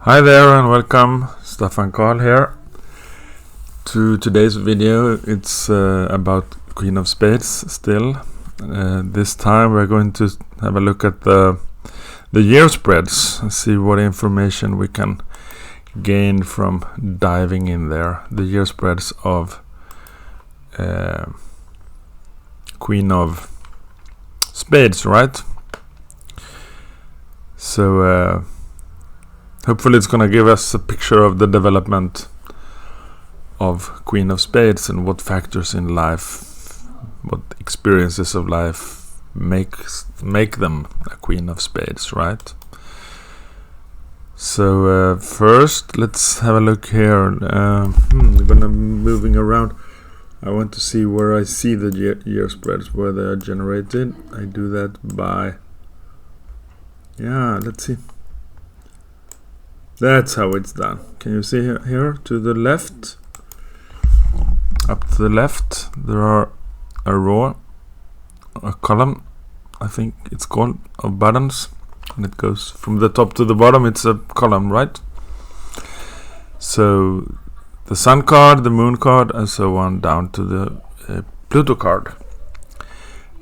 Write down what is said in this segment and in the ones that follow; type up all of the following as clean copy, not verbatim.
Hi there and welcome, Staffan Karl here. To today's video, it's about Queen of Spades still. This time we're going to have a look at the year spreads and see what information we can gain from diving in there. The year spreads of Queen of Spades, right? So hopefully it's gonna give us a picture of the development of Queen of Spades and what factors in life, what experiences of life make them a Queen of Spades, right? So first let's have a look here. I'm gonna moving around. I want to see where I see the year spreads, where they are generated. I do that by, let's see. That's how it's done. Can you see here to the left? Up to the left there are a column, I think it's called, of buttons, and it goes from the top to the bottom. It's a column, right? So the Sun card, the Moon card, and so on down to the Pluto card.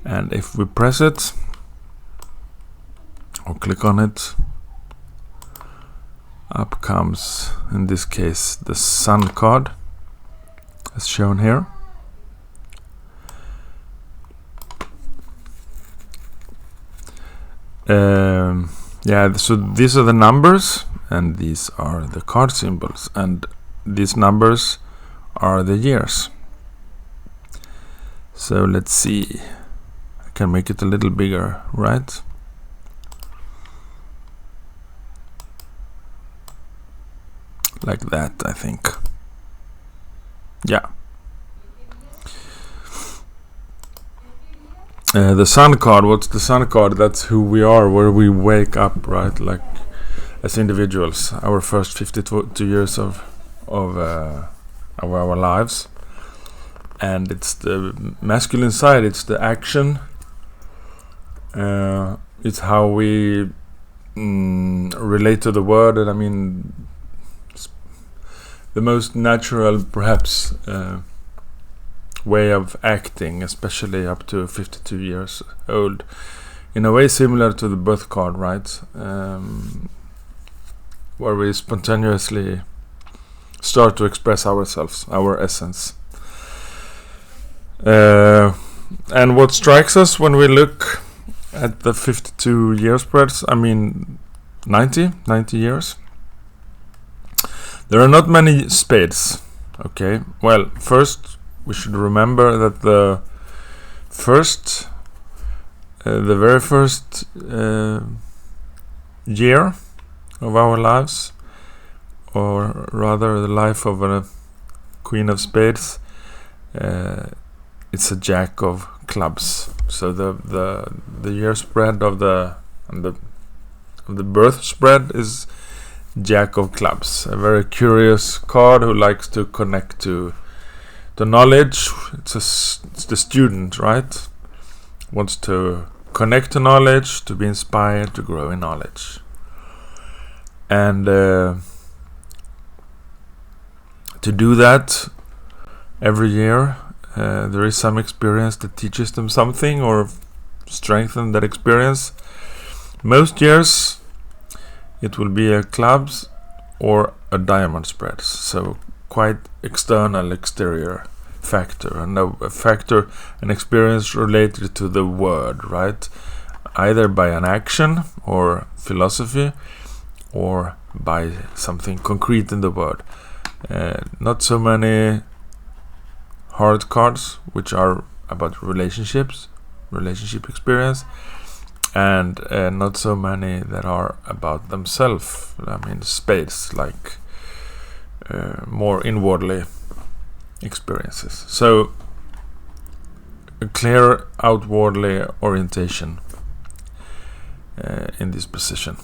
And if we press it or click on it, up comes, in this case, the Sun card, as shown here. So these are the numbers, and these are the card symbols, and these numbers are the years. So let's see. I can make it a little bigger, right? Like that, I think. Yeah. The Sun card, what's the Sun card? That's who we are, where we wake up, right? Like as individuals, our first 52 years of our lives. And it's the masculine side, it's the action. It's how we relate to the world, and I mean, the most natural, perhaps, way of acting, especially up to 52 years old, in a way similar to the birth card, right? Where we spontaneously start to express ourselves, our essence. And what strikes us when we look at the 52 year spreads, I mean 90 years, there are not many spades. Okay, well, first we should remember that the very first year of our lives, or rather the life of a Queen of Spades, it's a Jack of Clubs. So the year spread of the birth spread is Jack of Clubs, a very curious card who likes to connect to knowledge. It's the student, right? Wants to connect to knowledge, to be inspired, to grow in knowledge. And to do that every year, there is some experience that teaches them something or strengthens that experience. Most years it will be a clubs or a diamond spread, so quite exterior factor, and a factor, an experience related to the word, right? Either by an action or philosophy, or by something concrete in the word. Not so many hard cards which are about relationship experience, and not so many that are about themselves. I mean, spades, like more inwardly experiences. So a clear outwardly orientation in this position,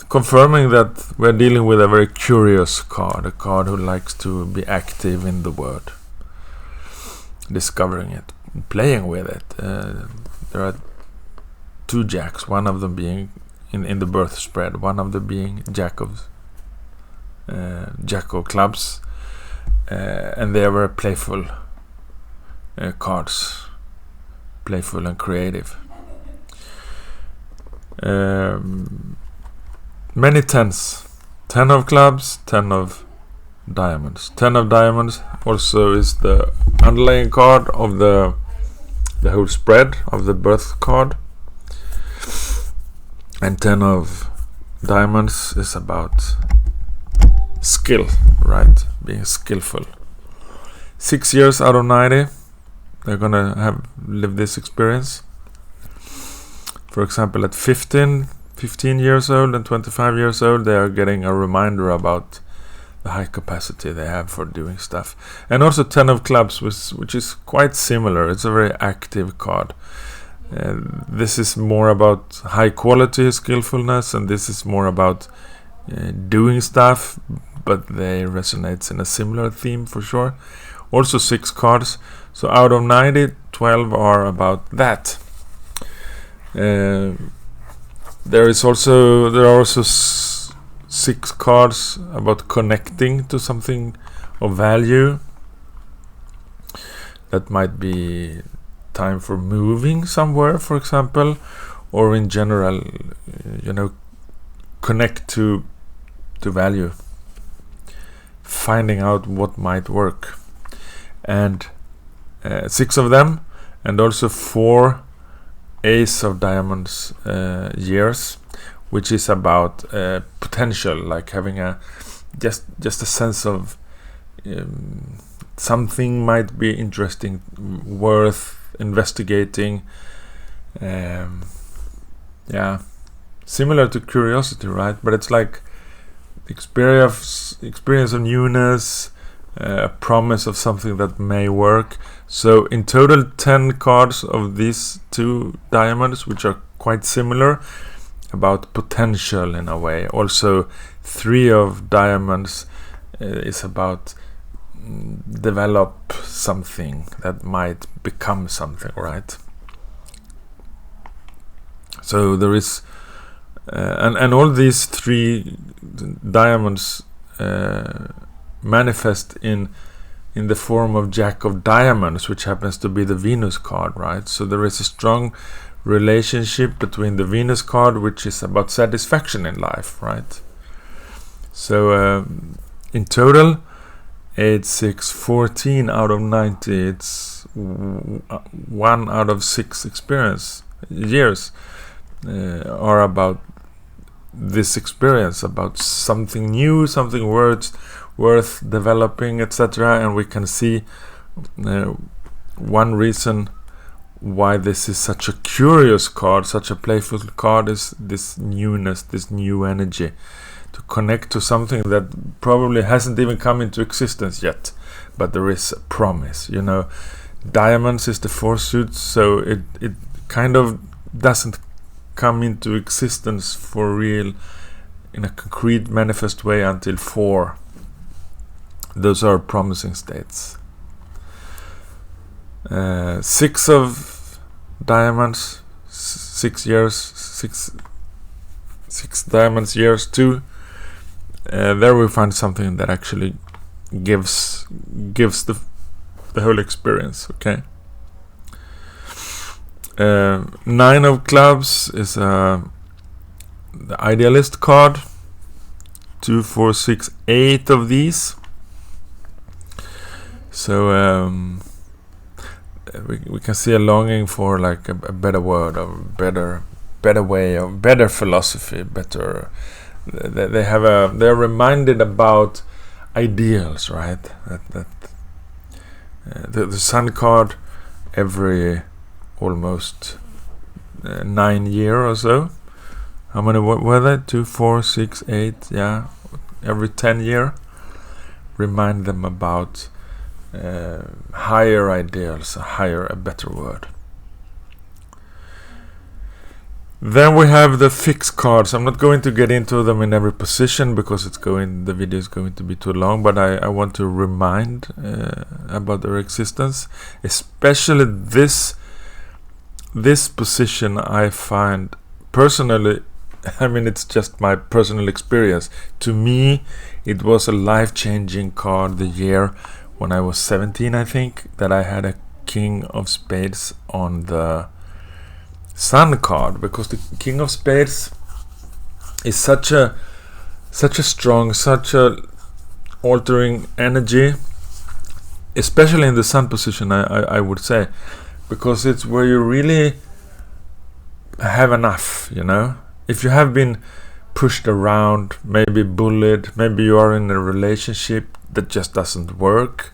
confirming that we're dealing with a very curious card, a card who likes to be active in the word, discovering it, playing with it. There are two jacks, one of them being in the birth spread. One of them being Jack of clubs, and they are very playful cards, playful and creative. Many tens, 10 of clubs, 10 of diamonds. 10 of diamonds also is the underlying card of the whole spread of the birth card, and 10 of diamonds is about skill, right? Being skillful. 6 years out of 90 they're gonna have lived this experience. For example, at 15 years old and 25 years old, they are getting a reminder about the high capacity they have for doing stuff. And also 10 of clubs, which is quite similar. It's a very active card. This is more about high quality skillfulness, and this is more about doing stuff, but they resonate in a similar theme for sure. Also 6 cards. So out of 90, 12 are about that. There are also 6 cards about connecting to something of value. That might be time for moving somewhere, for example, or in general, connect to value, finding out what might work. And 6 of them, and also 4 Ace of Diamonds years, which is about potential, like having just a sense of something might be interesting, worth investigating. Similar to curiosity, right? But it's like experience of newness, a promise of something that may work. So in total 10 cards of these 2 diamonds, which are quite similar, about potential in a way. Also 3 of diamonds is about develop something that might become something, right? So there is and all these 3 diamonds manifest in the form of Jack of Diamonds, which happens to be the Venus card, right? So there is a strong relationship between the Venus card, which is about satisfaction in life, right? So in total 8, 6, 14 out of 90, it's 1 out of 6 experience years are about this experience, about something new, something worth developing, etc. And we can see one reason why this is such a curious card, such a playful card, is this newness, this new energy to connect to something that probably hasn't even come into existence yet, but there is a promise. Diamonds is the 4 suits, so it kind of doesn't come into existence for real in a concrete manifest way until 4. Those are promising states. 6 of diamonds, 6 years, 6 diamonds years too. There we find something that actually gives the whole experience. Okay. 9 of clubs is the idealist card. 2, 4, 6, 8 of these. So we can see a longing for like a better word, or better way, or better philosophy, better. They're reminded about ideals, right? That the Sun card every almost 9 years or so. How many were there? 2, 4, 6, 8. Yeah, every 10 year. Remind them about higher ideals, a better word. Then we have the fixed cards. I'm not going to get into them in every position because the video is going to be too long, but I want to remind about their existence. Especially this position I find personally I mean, it's just my personal experience. To me, it was a life-changing card the year when I was 17, I think, that I had a King of Spades on the Sun card, because the King of Spades is such a strong, such a altering energy, especially in the Sun position, I would say, because it's where you really have enough, you know. If you have been pushed around, maybe bullied, maybe you are in a relationship that just doesn't work,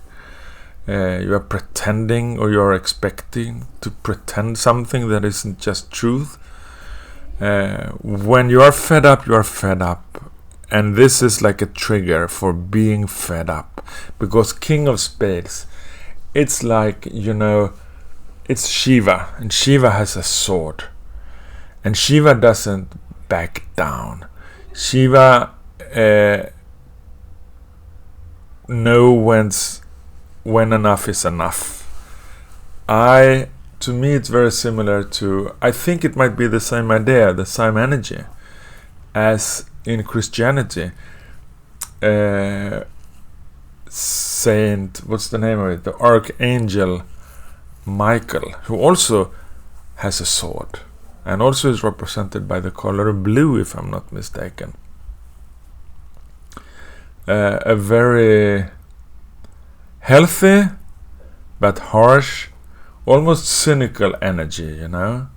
you are pretending, or you are expecting to pretend something that isn't just truth. When you are fed up, you are fed up. And this is like a trigger for being fed up. Because King of Spades, it's like, you know, it's Shiva. And Shiva has a sword. And Shiva doesn't back down. Shiva knows when enough is enough. To me, it's very similar to, I think it might be the same idea, the same energy as in Christianity. Saint, what's the name of it? The Archangel Michael, who also has a sword and also is represented by the color blue, if I'm not mistaken. A very healthy but harsh, almost cynical energy, you know.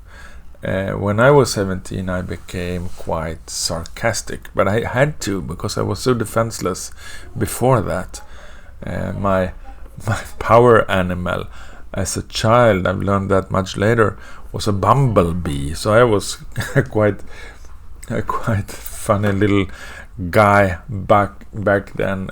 When I was 17, I became quite sarcastic, but I had to, because I was so defenseless before that. My power animal as a child, I've learned that much later, was a bumblebee. So I was a quite funny little guy back then,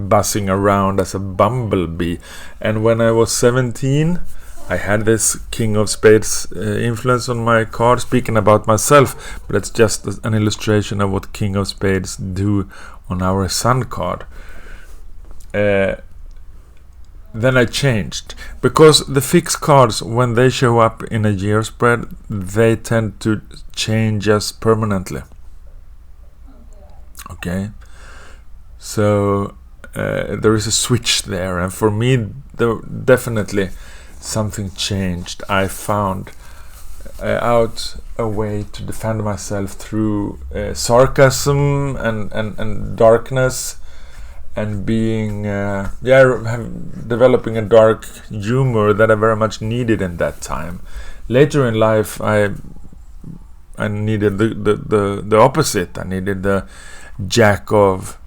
buzzing around as a bumblebee. And when I was 17, I had this King of Spades influence on my card, speaking about myself, but it's just an illustration of what King of Spades do on our Sun card. Then I changed, because the fixed cards, when they show up in a year spread, they tend to change us permanently. Okay, so there is a switch there, and for me, definitely something changed. I found out a way to defend myself through sarcasm and darkness, and being developing a dark humor that I very much needed in that time. Later in life, I needed the opposite. I needed the Jack of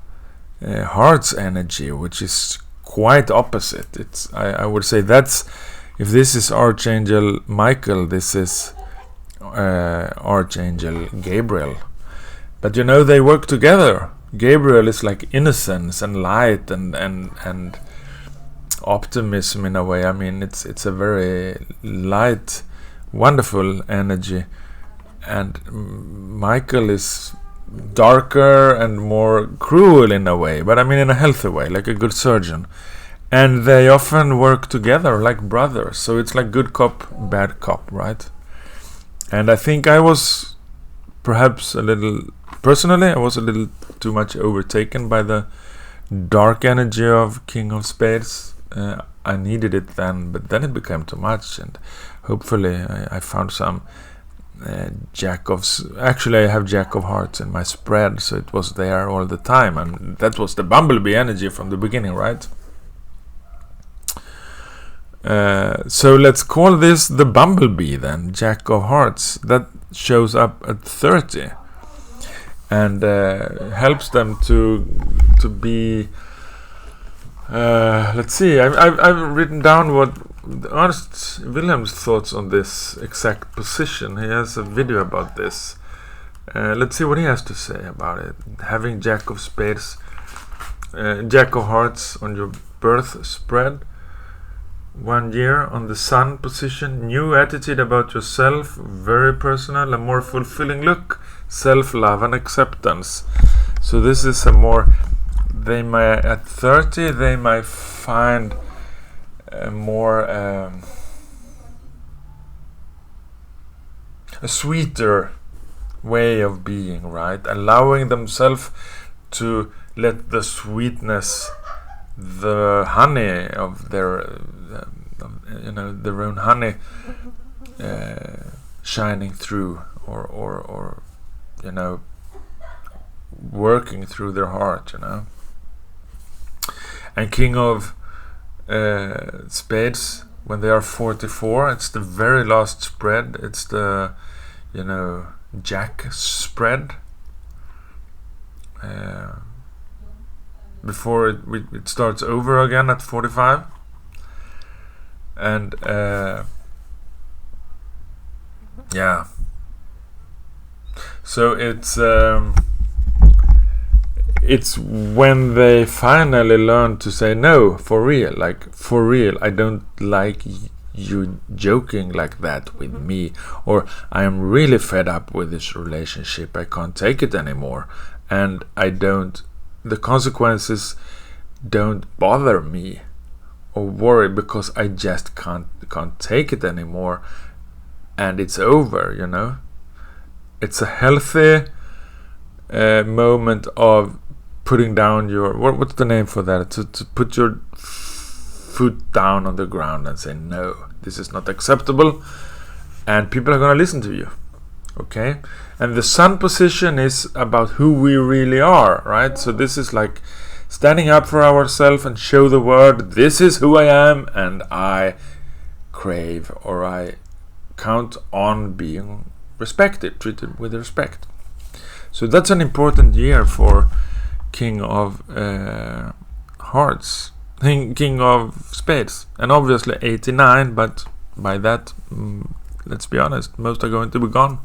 Hearts energy, which is quite opposite. I would say that's, if this is Archangel Michael, this is Archangel Gabriel. But you know, they work together. Gabriel is like innocence and light and optimism in a way. I mean, it's a very light, wonderful energy, and Michael is darker and more cruel in a way, but I mean in a healthy way, like a good surgeon. And they often work together like brothers, so it's like good cop, bad cop, right? And I think I was perhaps personally, I was a little too much overtaken by the dark energy of King of Spades. I needed it then, but then it became too much, and hopefully I found some Jack of... Actually, I have Jack of Hearts in my spread, so it was there all the time, and that was the bumblebee energy from the beginning, right? So let's call this the bumblebee then, Jack of Hearts. That shows up at 30 and helps them to be... let's see, I've written down what Ernst Wilhelm's thoughts on this exact position. He has a video about this. Let's see what he has to say about it. Having Jack of Spades, Jack of Hearts on your birth spread 1 year on the Sun position. New attitude about yourself, very personal, a more fulfilling look, self-love and acceptance. So this is a more... They might, at 30, they might find more a sweeter way of being, right? Allowing themselves to let the sweetness, the honey of their, their own honey shining through, or working through their heart, And King of Spades, when they are 44, it's the very last spread. It's the, Jack spread. Before it starts over again at 45. And so it's when they finally learn to say no, for real, I don't like you joking like that with me, or I am really fed up with this relationship, I can't take it anymore, and the consequences don't bother me or worry, because I just can't take it anymore, and it's over, It's a healthy moment of putting down your, what's the name for that? To put your foot down on the ground and say, no, this is not acceptable, and people are going to listen to you. Okay? And the sun position is about who we really are, right? So this is like standing up for ourselves and show the world, this is who I am, and I crave, or I count on being respected, treated with respect. So that's an important year for King of Hearts, King of Spades, and obviously 89, but by that, let's be honest, most are going to be gone.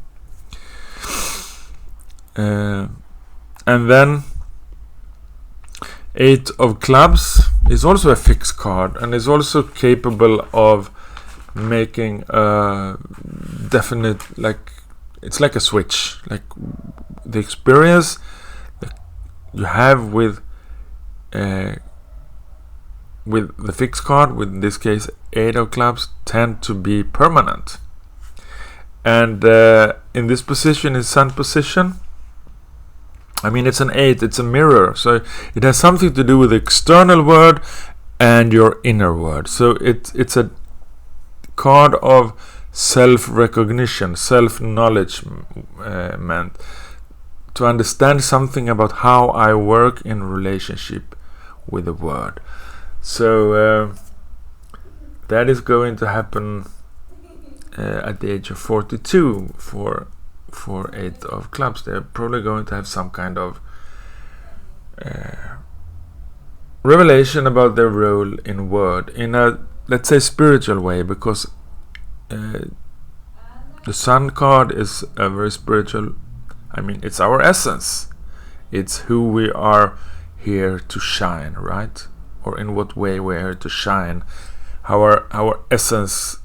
And then 8 of Clubs is also a fixed card, and is also capable of making a definite, it's like a switch, like the experience that you have with the fixed card, with in this case 8 of Clubs, tend to be permanent. And in this position, in sun position, it's an 8, it's a mirror, so it has something to do with the external world and your inner world. So it's a card of self-recognition, self-knowledge, meant to understand something about how I work in relationship with the world. So that is going to happen at the age of 42 for 8 of Clubs. They're probably going to have some kind of revelation about their role in world, in a, let's say, spiritual way, because the Sun card is a very spiritual, it's our essence, it's who we are here to shine, right? Or in what way we're here to shine. Our essence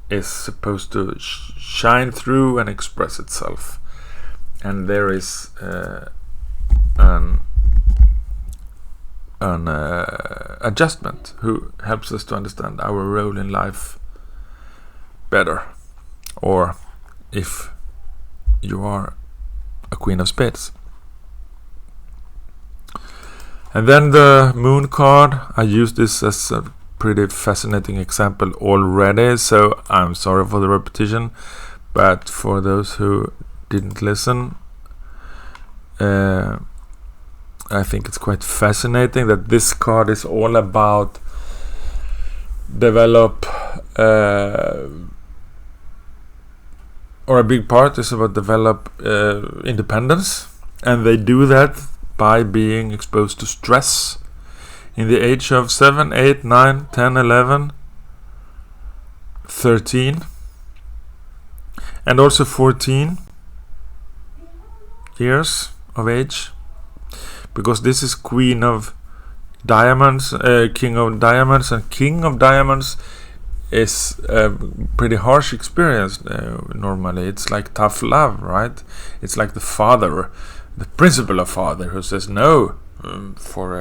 is supposed to shine through and express itself, and there is an adjustment who helps us to understand our role in life better. Or if you are a Queen of Spades. And then the Moon card, I use this as a pretty fascinating example already, so I'm sorry for the repetition, but for those who didn't listen, I think it's quite fascinating that this card is all about develop, or a big part is about develop independence, and they do that by being exposed to stress in the age of 7, 8, 9, 10, 11, 13, and also 14 years of age, because this is Queen of Diamonds, King of Diamonds, and King of Diamonds is a pretty harsh experience. Normally it's like tough love, right? It's like the father, the principle of father, who says no for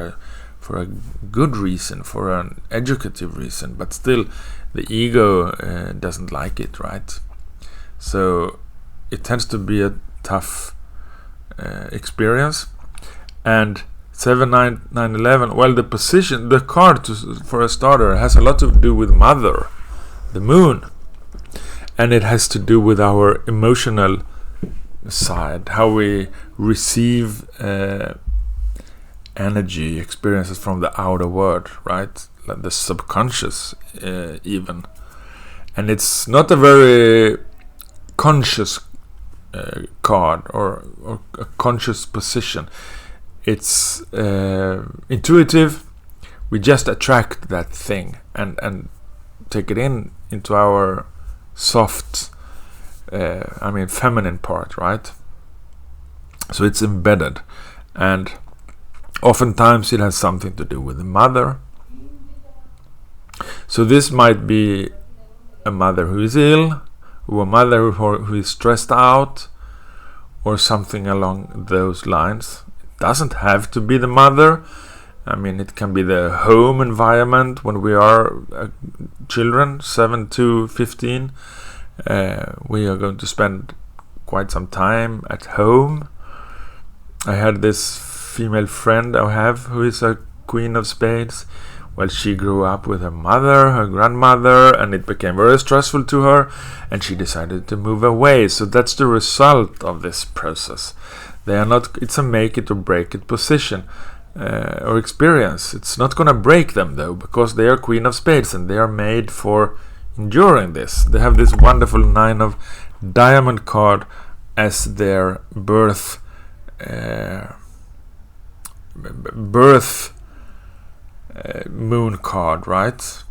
a good reason, for an educative reason, but still the ego doesn't like it, right? So it tends to be a tough experience. And 7, 9, 9, 11, well, the position, the card for a starter has a lot to do with mother, the moon, and it has to do with our emotional side, how we receive energy experiences from the outer world, right? Like the subconscious even. And it's not a very conscious card or a conscious position. It's intuitive. We just attract that thing and take it into our soft, feminine part, right? So it's embedded, and oftentimes it has something to do with the mother. So this might be a mother who is ill, or a mother who is stressed out, or something along those lines. It doesn't have to be the mother. It can be the home environment when we are children, 7 to 15. We are going to spend quite some time at home. I had this female friend I have who is a queen of spades. Well, she grew up with her mother, her grandmother, and it became very stressful to her, and she decided to move away. So that's the result of this process. It's a make it or break it position or experience. It's not going to break them though, because they are queen of spades and they are made for enduring this. They have this wonderful 9 of diamond card as their birth moon card, right?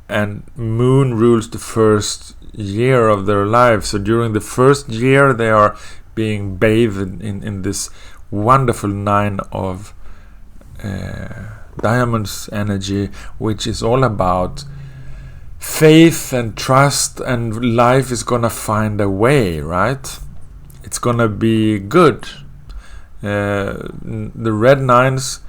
And moon rules the first year of their life. So during the first year they are being bathed in this wonderful 9 of diamonds energy, which is all about faith and trust, and life is gonna find a way, right? It's gonna be good. The red 9s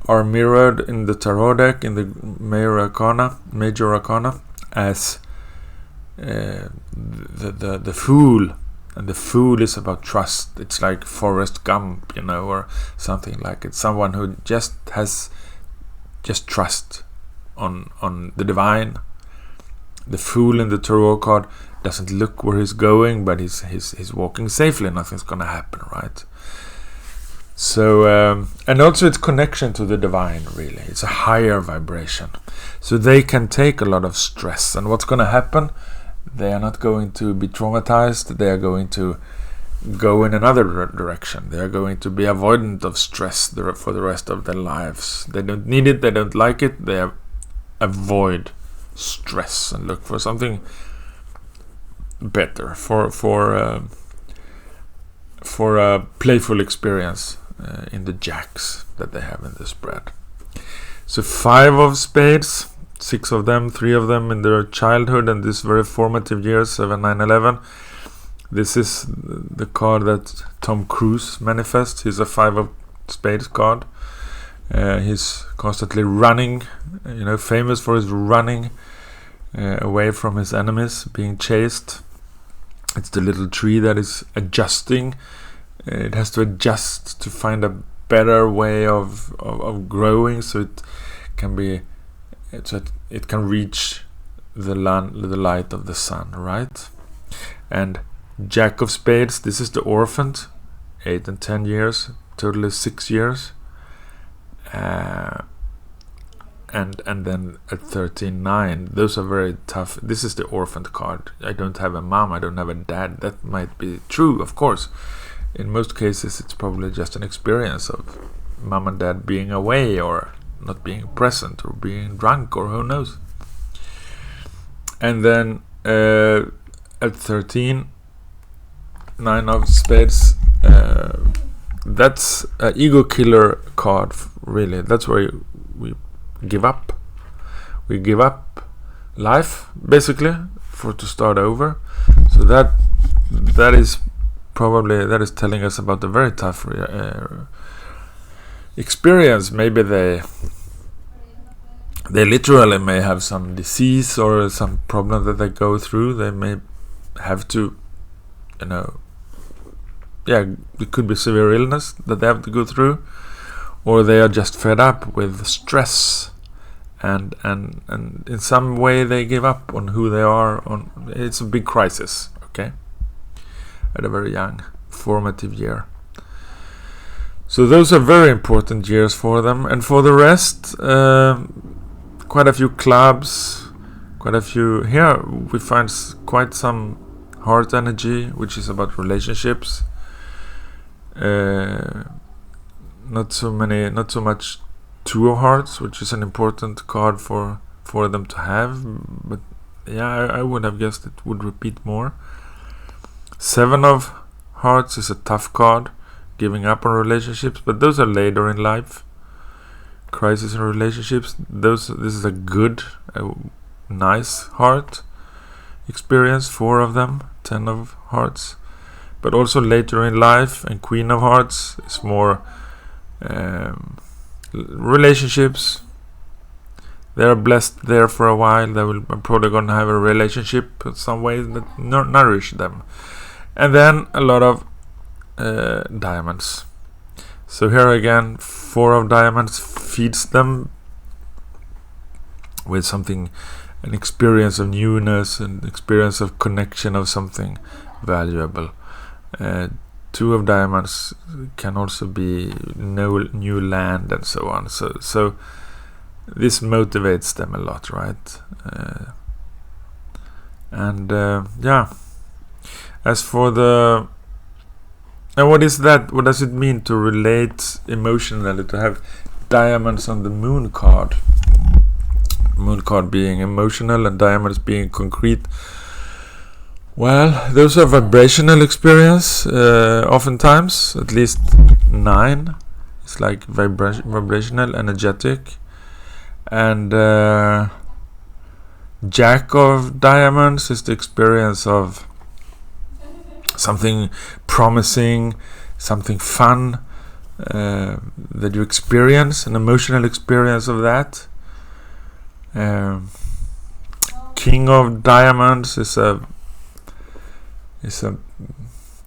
are mirrored in the tarot deck, in the major arcana, as the fool, and the fool is about trust. It's like Forrest Gump, or something like it. Someone who just has trust on the divine. The fool in the tarot card doesn't look where he's going, but he's walking safely. Nothing's gonna happen, right? So and also its connection to the divine, really. It's a higher vibration. So they can take a lot of stress, and what's gonna happen? They are not going to be traumatized. They are going to go in another direction. They are going to be avoidant of stress for the rest of their lives. They don't need it. They don't like it. They avoid stress and look for something better, for a playful experience in the jacks that they have in the spread. So 5 of spades, 6 of them, 3 of them in their childhood and this very formative years, 7, 9, 11. This is the card that Tom Cruise manifests. He's a 5 of spades card. He's constantly running, famous for his running away from his enemies, being chased. It's the little tree that is adjusting. It has to adjust to find a better way of growing, so it can reach the light of the sun, right? And Jack of Spades, this is the orphan, 8 and 10 years, totally 6 years. And then at 13, 9, those are very tough. This is the orphan card. I don't have a mom, I don't have a dad. That might be true, of course. In most cases, it's probably just an experience of mom and dad being away, or not being present, or being drunk, or who knows. And then at 13, 9 of spades, that's an ego killer card, really. That's where we give up. We give up life, basically, to start over. So that is telling us about a very tough experience. Maybe they literally may have some disease or some problem that they go through. They may have to it could be severe illness that they have to go through, or they are just fed up with stress, and in some way they give up on who they are. It's a big crisis, okay, at a very young formative year. So those are very important years for them. And for the rest, quite a few clubs, quite a few. Here we find quite some heart energy, which is about relationships. Not so much Two of Hearts, which is an important card for them to have. But yeah, I would have guessed it would repeat more. Seven of Hearts is a tough card, giving up on relationships, but those are later in life. Crisis in relationships, this is a good, nice heart experience. 4 of them. 10 of Hearts, but also later in life. And Queen of Hearts is more relationships. They are blessed there for a while. They will probably going to have a relationship in some way that nourish them. And then a lot of diamonds. So here again, 4 of diamonds feeds them with something, an experience of newness, an experience of connection of something valuable. 2 of diamonds can also be new land and so on. So this motivates them a lot, right? As for the and what is that? What does it mean to relate emotionally, to have diamonds on the moon card? Moon card being emotional and diamonds being concrete. Well, those are vibrational experience. Oftentimes, at least 9, it's like vibrational, energetic. And Jack of diamonds is the experience of something promising, something fun that you experience, an emotional experience of that. King of diamonds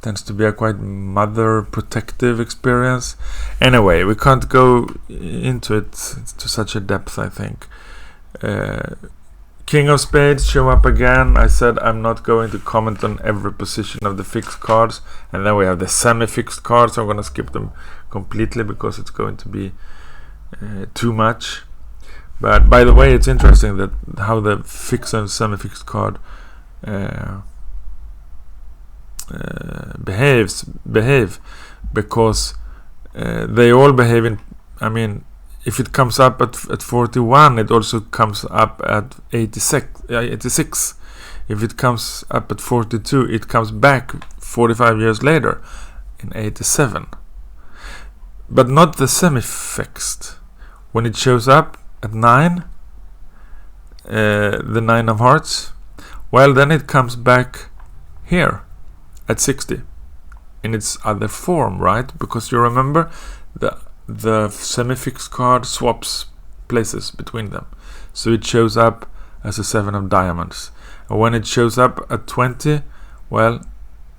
tends to be a quite mother protective experience. Anyway, we can't go into it to such a depth, I think. King of Spades show up again. I said I'm not going to comment on every position of the fixed cards, and then we have the semi-fixed cards. So I'm going to skip them completely because it's going to be too much. But by the way, it's interesting that how the fixed and semi-fixed card behave, because they all behave in. I mean, if it comes up at 41, it also comes up at 86. If it comes up at 42, it comes back 45 years later in 87. But not the semi-fixed. When it shows up at 9, the 9 of Hearts, well, then it comes back here at 60 in its other form, right? Because you remember the semi-fixed card swaps places between them. So it shows up as a 7 of diamonds. And when it shows up at 20, well,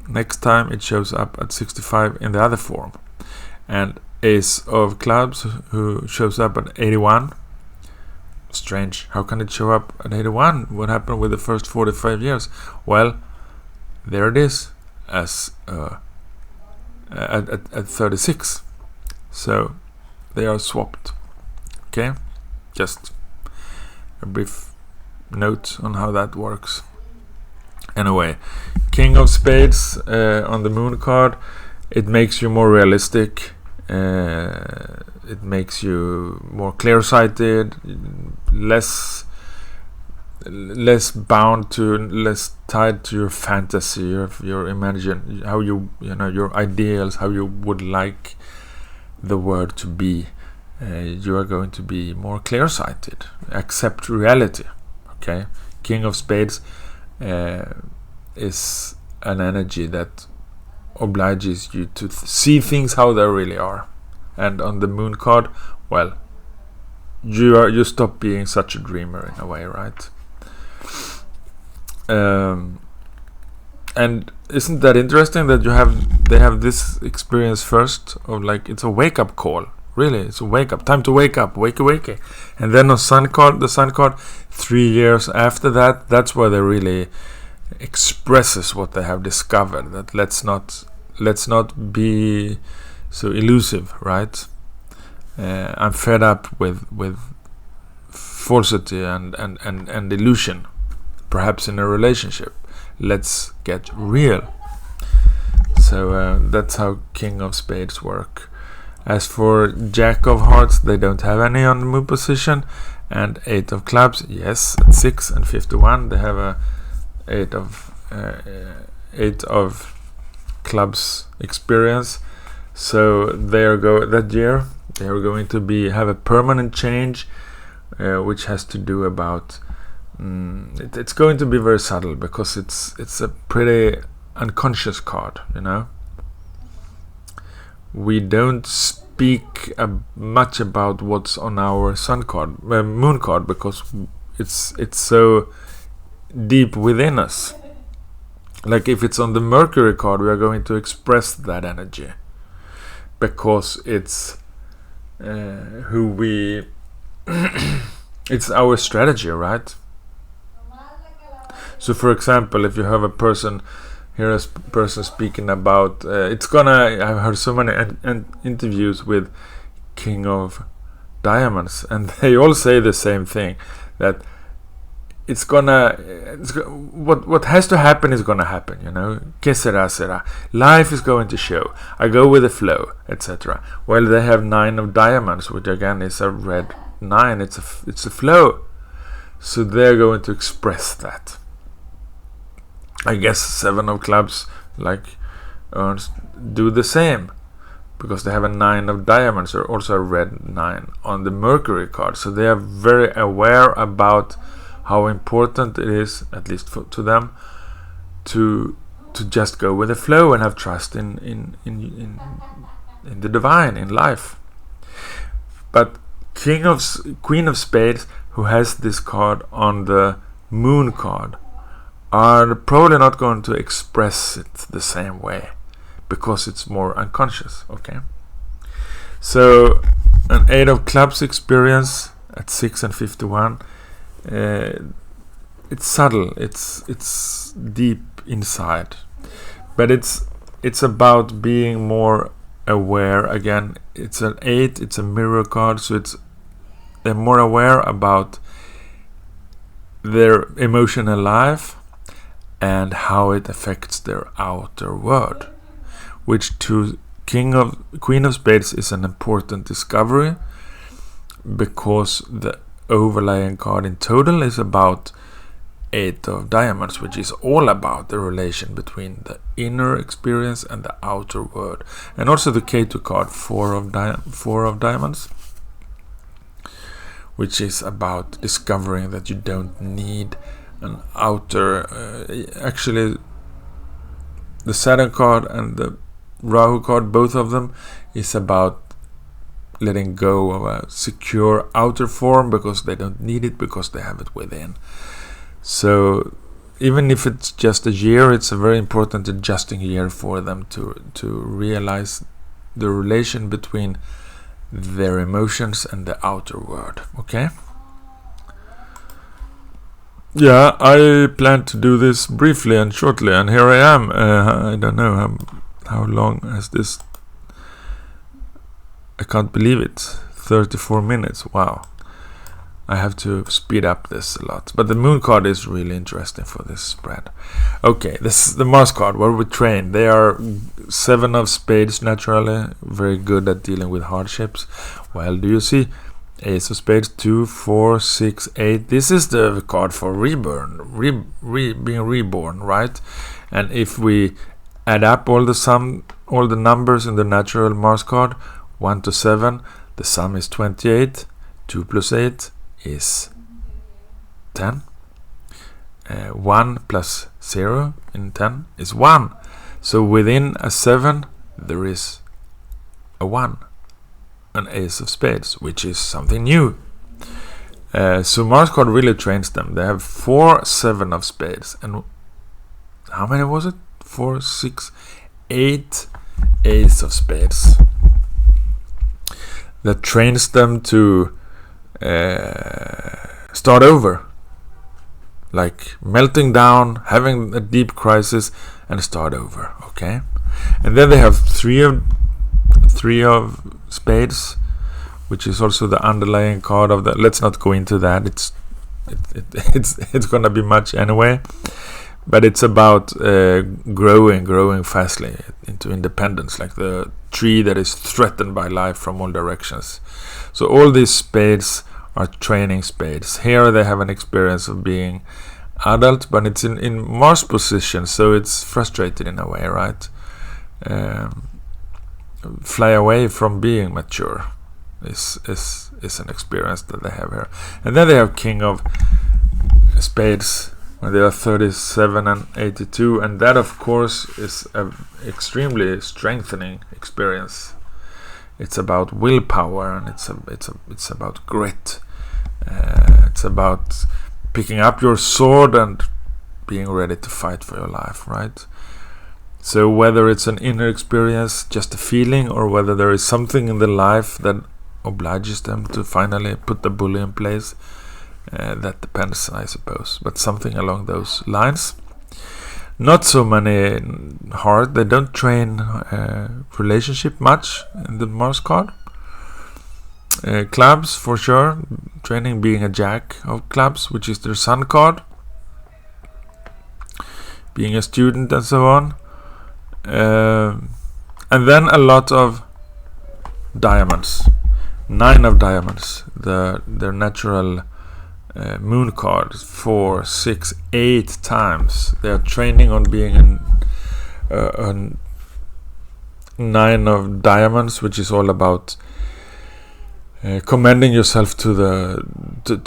next time it shows up at 65 in the other form. And Ace of Clubs, who shows up at 81. Strange. How can it show up at 81? What happened with the first 45 years? Well, there it is as at 36. So they are swapped. Okay, just a brief note on how that works. Anyway, King of Spades on the moon card, it makes you more realistic. It makes you more clear-sighted, less bound to, less tied to your fantasy, your imagine, how your ideals, how you would like the world to be. You are going to be more clear-sighted, accept reality. Okay, King of Spades is an energy that obliges you to see things how they really are. And on the moon card, well, you stop being such a dreamer in a way, right? And isn't that interesting that they have this experience first of like it's a wake up call. Really, it's a wake up time to wake up, wakey, and then on the sun card, 3 years after that, that's where they really expresses what they have discovered. That let's not be so elusive, right? I'm fed up with falsity and illusion, perhaps in a relationship. Let's get real. So that's how King of Spades work. As for Jack of Hearts, they don't have any on the moon position, and 8 of Clubs, yes, at 6 and 51, they have a 8 of Clubs experience. So that year they are going to have a permanent change, which has to do about. It's going to be very subtle because it's a pretty unconscious card, you know. We don't speak much about what's on our moon card, because it's so deep within us. Like if it's on the Mercury card, we are going to express that energy because it's who we. It's our strategy, right? So, for example, if you have a person speaking about I've heard so many interviews with King of Diamonds, and they all say the same thing, that what has to happen is gonna happen, you know. Que sera sera. Life is going to show. I go with the flow, etc. Well, they have 9 of Diamonds, which again is a red 9. It's a flow, so they're going to express that. I guess 7 of Clubs do the same, because they have a 9 of Diamonds, or also a red 9 on the Mercury card. So they are very aware about how important it is, at least to them, to just go with the flow and have trust in the divine, in life. But Queen of Spades, who has this card on the moon card, are probably not going to express it the same way, because it's more unconscious. Okay, so an 8 of Clubs experience at 6 and 51. It's subtle. It's deep inside, but it's about being more aware. Again, it's an 8. It's a mirror card, so they're more aware about their emotional life and how it affects their outer world, which to Queen of Spades is an important discovery, because the overlying card in total is about 8 of Diamonds, which is all about the relation between the inner experience and the outer world. And also the K2 card, 4 of Diamonds, which is about discovering that you don't need an outer. Actually, the Saturn card and the Rahu card, both of them, is about letting go of a secure outer form, because they don't need it, because they have it within. So even if it's just a year, it's a very important adjusting year for them to realize the relation between their emotions and the outer world. Okay? Yeah, I plan to do this briefly and shortly, and here I am. I don't know how long has this. I can't believe it. 34 minutes. Wow. I have to speed up this a lot. But the moon card is really interesting for this spread. Okay, this is the Mars card, where we train. They are 7 of Spades naturally, very good at dealing with hardships. Well, do you see? Ace of Spades, 2, 4, 6, 8. This is the card for being reborn, right? And if we add up all the numbers in the natural Mars card, 1 to 7, the sum is 28. 2 plus 8 is 10. 1 plus 0 in 10 is 1. So within a 7 there is a 1. An Ace of Spades, which is something new. So Mars card really trains them. They have 4 7 of Spades, and how many was it? 4, 6, 8 ace of spades. That trains them to start over, like melting down, having a deep crisis, and start over. Okay, and then they have three of spades, which is also the underlying card of the. Let's not go into that. It's gonna be much anyway, but it's about growing fastly into independence, like the tree that is threatened by life from all directions. So all these spades are training spades. Here they have an experience of being adult, but it's in Mars position, so it's frustrated in a way, right? Fly away from being mature is an experience that they have here. And then they have king of spades when they are 37 and 82, and that of course is an extremely strengthening experience. It's about willpower, and it's about grit. It's about picking up your sword and being ready to fight for your life, right? So whether it's an inner experience, just a feeling, or whether there is something in the life that obliges them to finally put the bully in place, that depends, I suppose, but something along those lines. Not so many hard. They don't train relationship much in the Mars card. Clubs for sure, training being a jack of clubs, which is their sun card, being a student and so on, and then a lot of diamonds. 9 of diamonds, their natural moon card, 4, 6, 8 times. They are training on being a 9 of diamonds, which is all about commending yourself to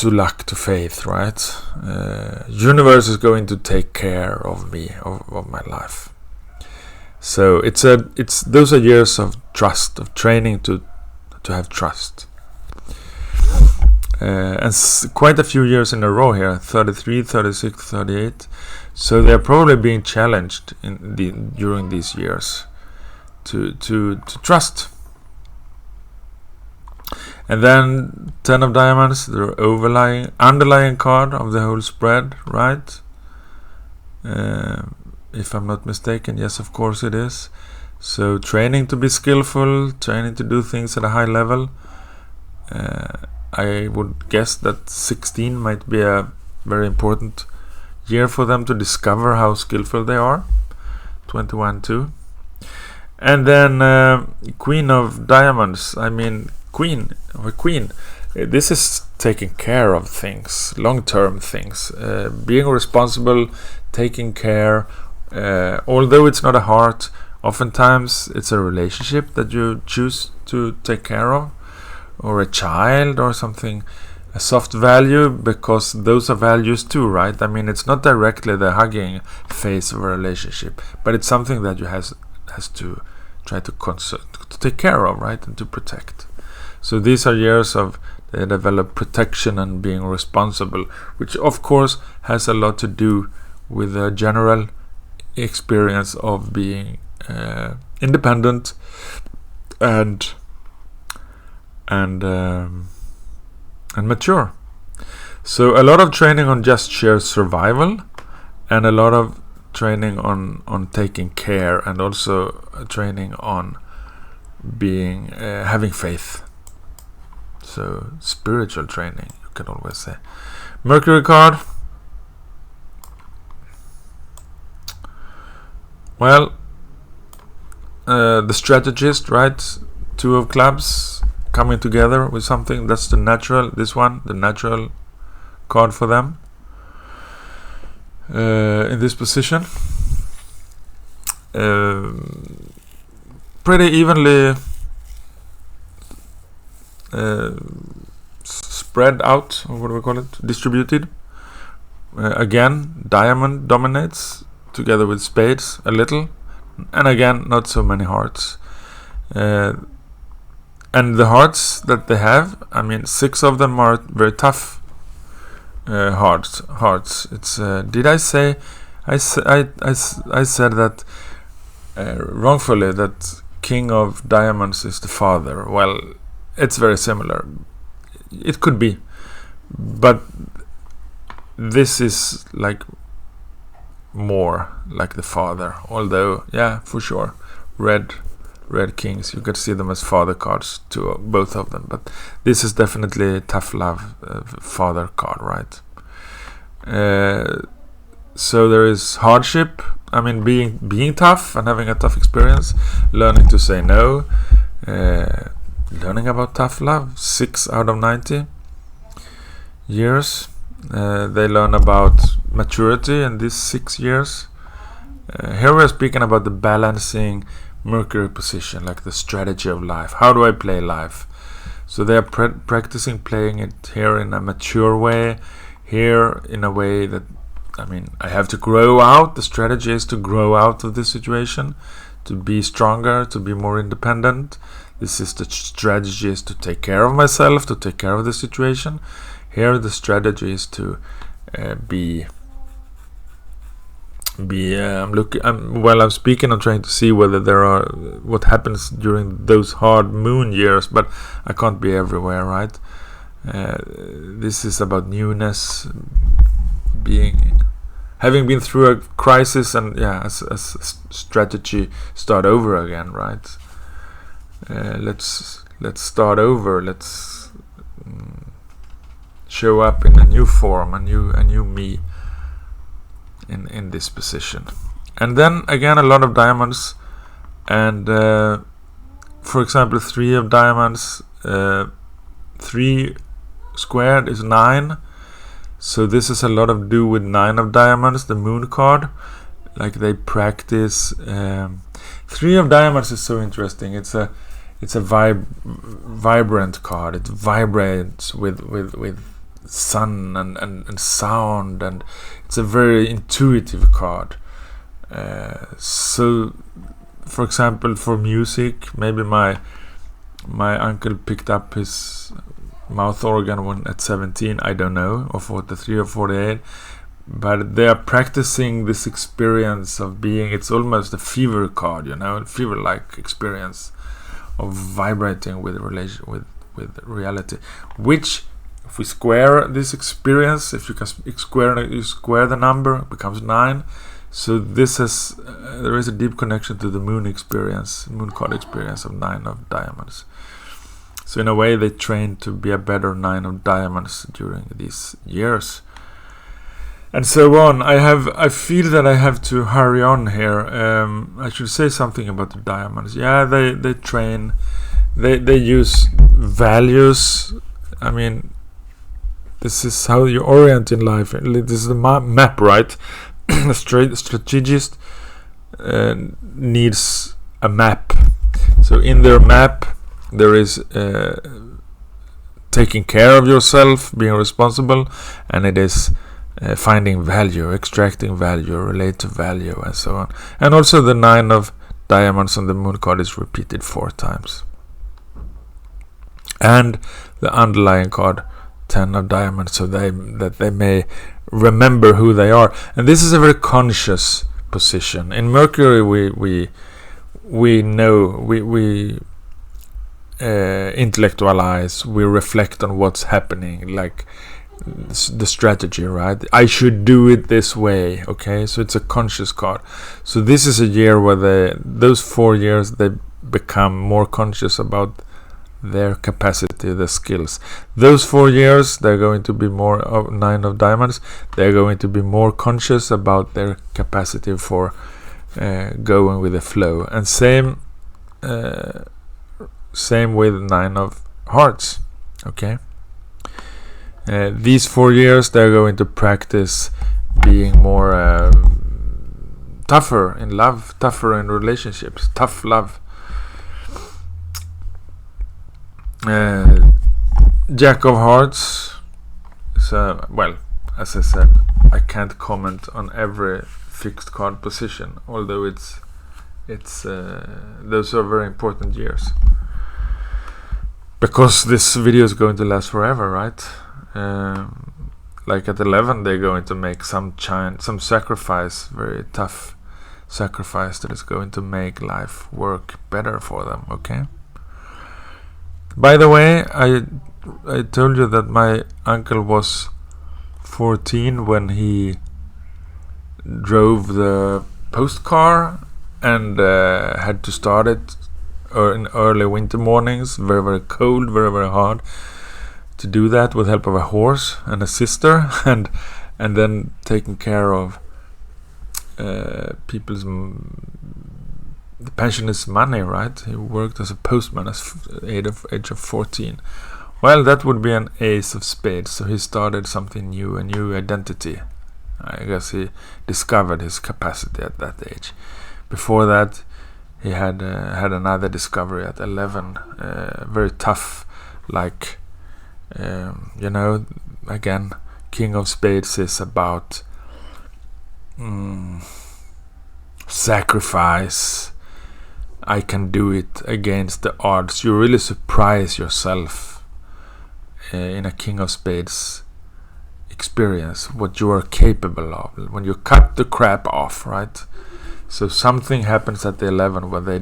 luck, to faith, right? Universe is going to take care of me, of my life. So those are years of trust, of training to have trust. And quite a few years in a row here, 33, 36, 38. So they're probably being challenged during these years to trust. And then 10 of diamonds, the underlying card of the whole spread, right? If I'm not mistaken, yes, of course it is. So training to be skillful, training to do things at a high level. I would guess that 16 might be a very important year for them to discover how skillful they are. 21 too. And then Queen of Diamonds, Queen. This is taking care of things, long-term things, being responsible, taking care. Although it's not a heart, oftentimes it's a relationship that you choose to take care of, or a child or something, a soft value, because those are values too, right? It's not directly the hugging phase of a relationship, but it's something that you has to try to take care of, right, and to protect. So these are years of they develop protection and being responsible, which of course has a lot to do with the general experience of being independent and mature. So a lot of training on just sheer survival, and a lot of training on taking care, and also training on being having faith. So spiritual training, you can always say. Mercury card. Well, the strategist, right? 2 of clubs coming together with something. That's the natural. This one, the natural card for them in this position. Pretty evenly spread out, or what do we call it? Distributed. Again, diamond dominates together with spades a little, and again, not so many hearts. And the hearts that they have, 6 of them are very tough hearts. It's did I say? I said that wrongfully, that King of Diamonds is the father. Well, it's very similar. It could be, but this is like more like the father. Although, yeah, for sure, red kings, you could see them as father cards to both of them. But this is definitely tough love, father card, right? So there is hardship. I mean, being tough and having a tough experience, learning to say no, learning about tough love. 6 out of 90 years. They learn about maturity in these 6 years. Here we are speaking about the balancing Mercury position, like the strategy of life. How do I play life? So they are practicing playing it here in a mature way, here in a way that, I mean, I have to grow out. The strategy is to grow out of this situation, to be stronger, to be more independent. This is the strategy, is to take care of myself, to take care of the situation. Here the strategy is to I'm speaking, I'm trying to see whether there are what happens during those hard moon years, but I can't be everywhere, right? This is about newness, having been through a crisis, and as strategy, start over again, right? Let's start over. Let's show up in a new form, a new me in this position. And then again, a lot of diamonds, and for example, 3 of diamonds, 3 squared is 9. So this is a lot of do with 9 of diamonds, the moon card. Like they practice. 3 of diamonds is so interesting. It's a vibrant card. It vibrates with sun and sound, and it's a very intuitive card. So, for example, for music, maybe my uncle picked up his mouth organ when at 17, I don't know, or 43 or 48, but they are practicing this experience of being. It's almost a fever card, fever-like experience of vibrating with reality, which, if we square this experience, if you can square the number, it becomes 9. So this is there is a deep connection to the moon card experience of 9 of diamonds. So in a way, they train to be a better 9 of diamonds during these years, and so on. I feel that I have to hurry on here. I should say something about the diamonds. Yeah, they train. They use values. I mean, this is how you orient in life. This is the map, right? A strategist needs a map. So in their map, there is taking care of yourself, being responsible, and it is finding value, extracting value, relate to value, and so on. And also the 9 of diamonds on the moon card is repeated 4 times. And the underlying card, 10 of diamonds, so that they may remember who they are. And this is a very conscious position. In Mercury, we know, we intellectualize, we reflect on what's happening, like the strategy, right? I should do it this way, okay? So it's a conscious card. So this is a year where those 4 years, they become more conscious about their capacity, their skills. Those 4 years, they're going to be more of 9 of diamonds. They're going to be more conscious about their capacity for going with the flow. And same with 9 of hearts, okay? These 4 years, they're going to practice being more tougher in love, tougher in relationships, tough love. Jack of hearts. So, well, as I said, I can't comment on every fixed card position, although it's those are very important years, because this video is going to last forever, right? like at 11 they're going to make some sacrifice, very tough sacrifice that is going to make life work better for them. Okay. By the way, I told you that my uncle was 14 when he drove the post car and had to start it in early winter mornings, very, very cold, very, very hard to do that with help of a horse and a sister, and then taking care of people's the pensioners' money, right? He worked as a postman at age of 14. Well, that would be an ace of spades, so he started something new, a new identity. I guess he discovered his capacity at that age. Before that, he had another discovery at 11, very tough, like, again, King of Spades is about sacrifice. I can do it against the odds. You really surprise yourself in a King of Spades experience, what you are capable of when you cut the crap off, right? So something happens at the 11 when they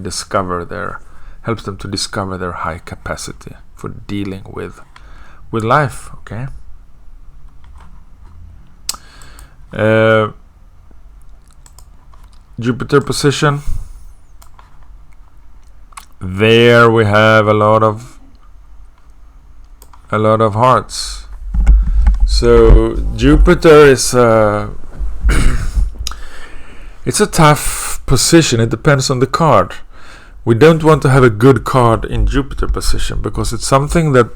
helps them to discover their high capacity for dealing with life. Okay. Jupiter position. There we have a lot of hearts. So Jupiter is it's a tough position. It depends on the card. We don't want to have a good card in Jupiter position because it's something that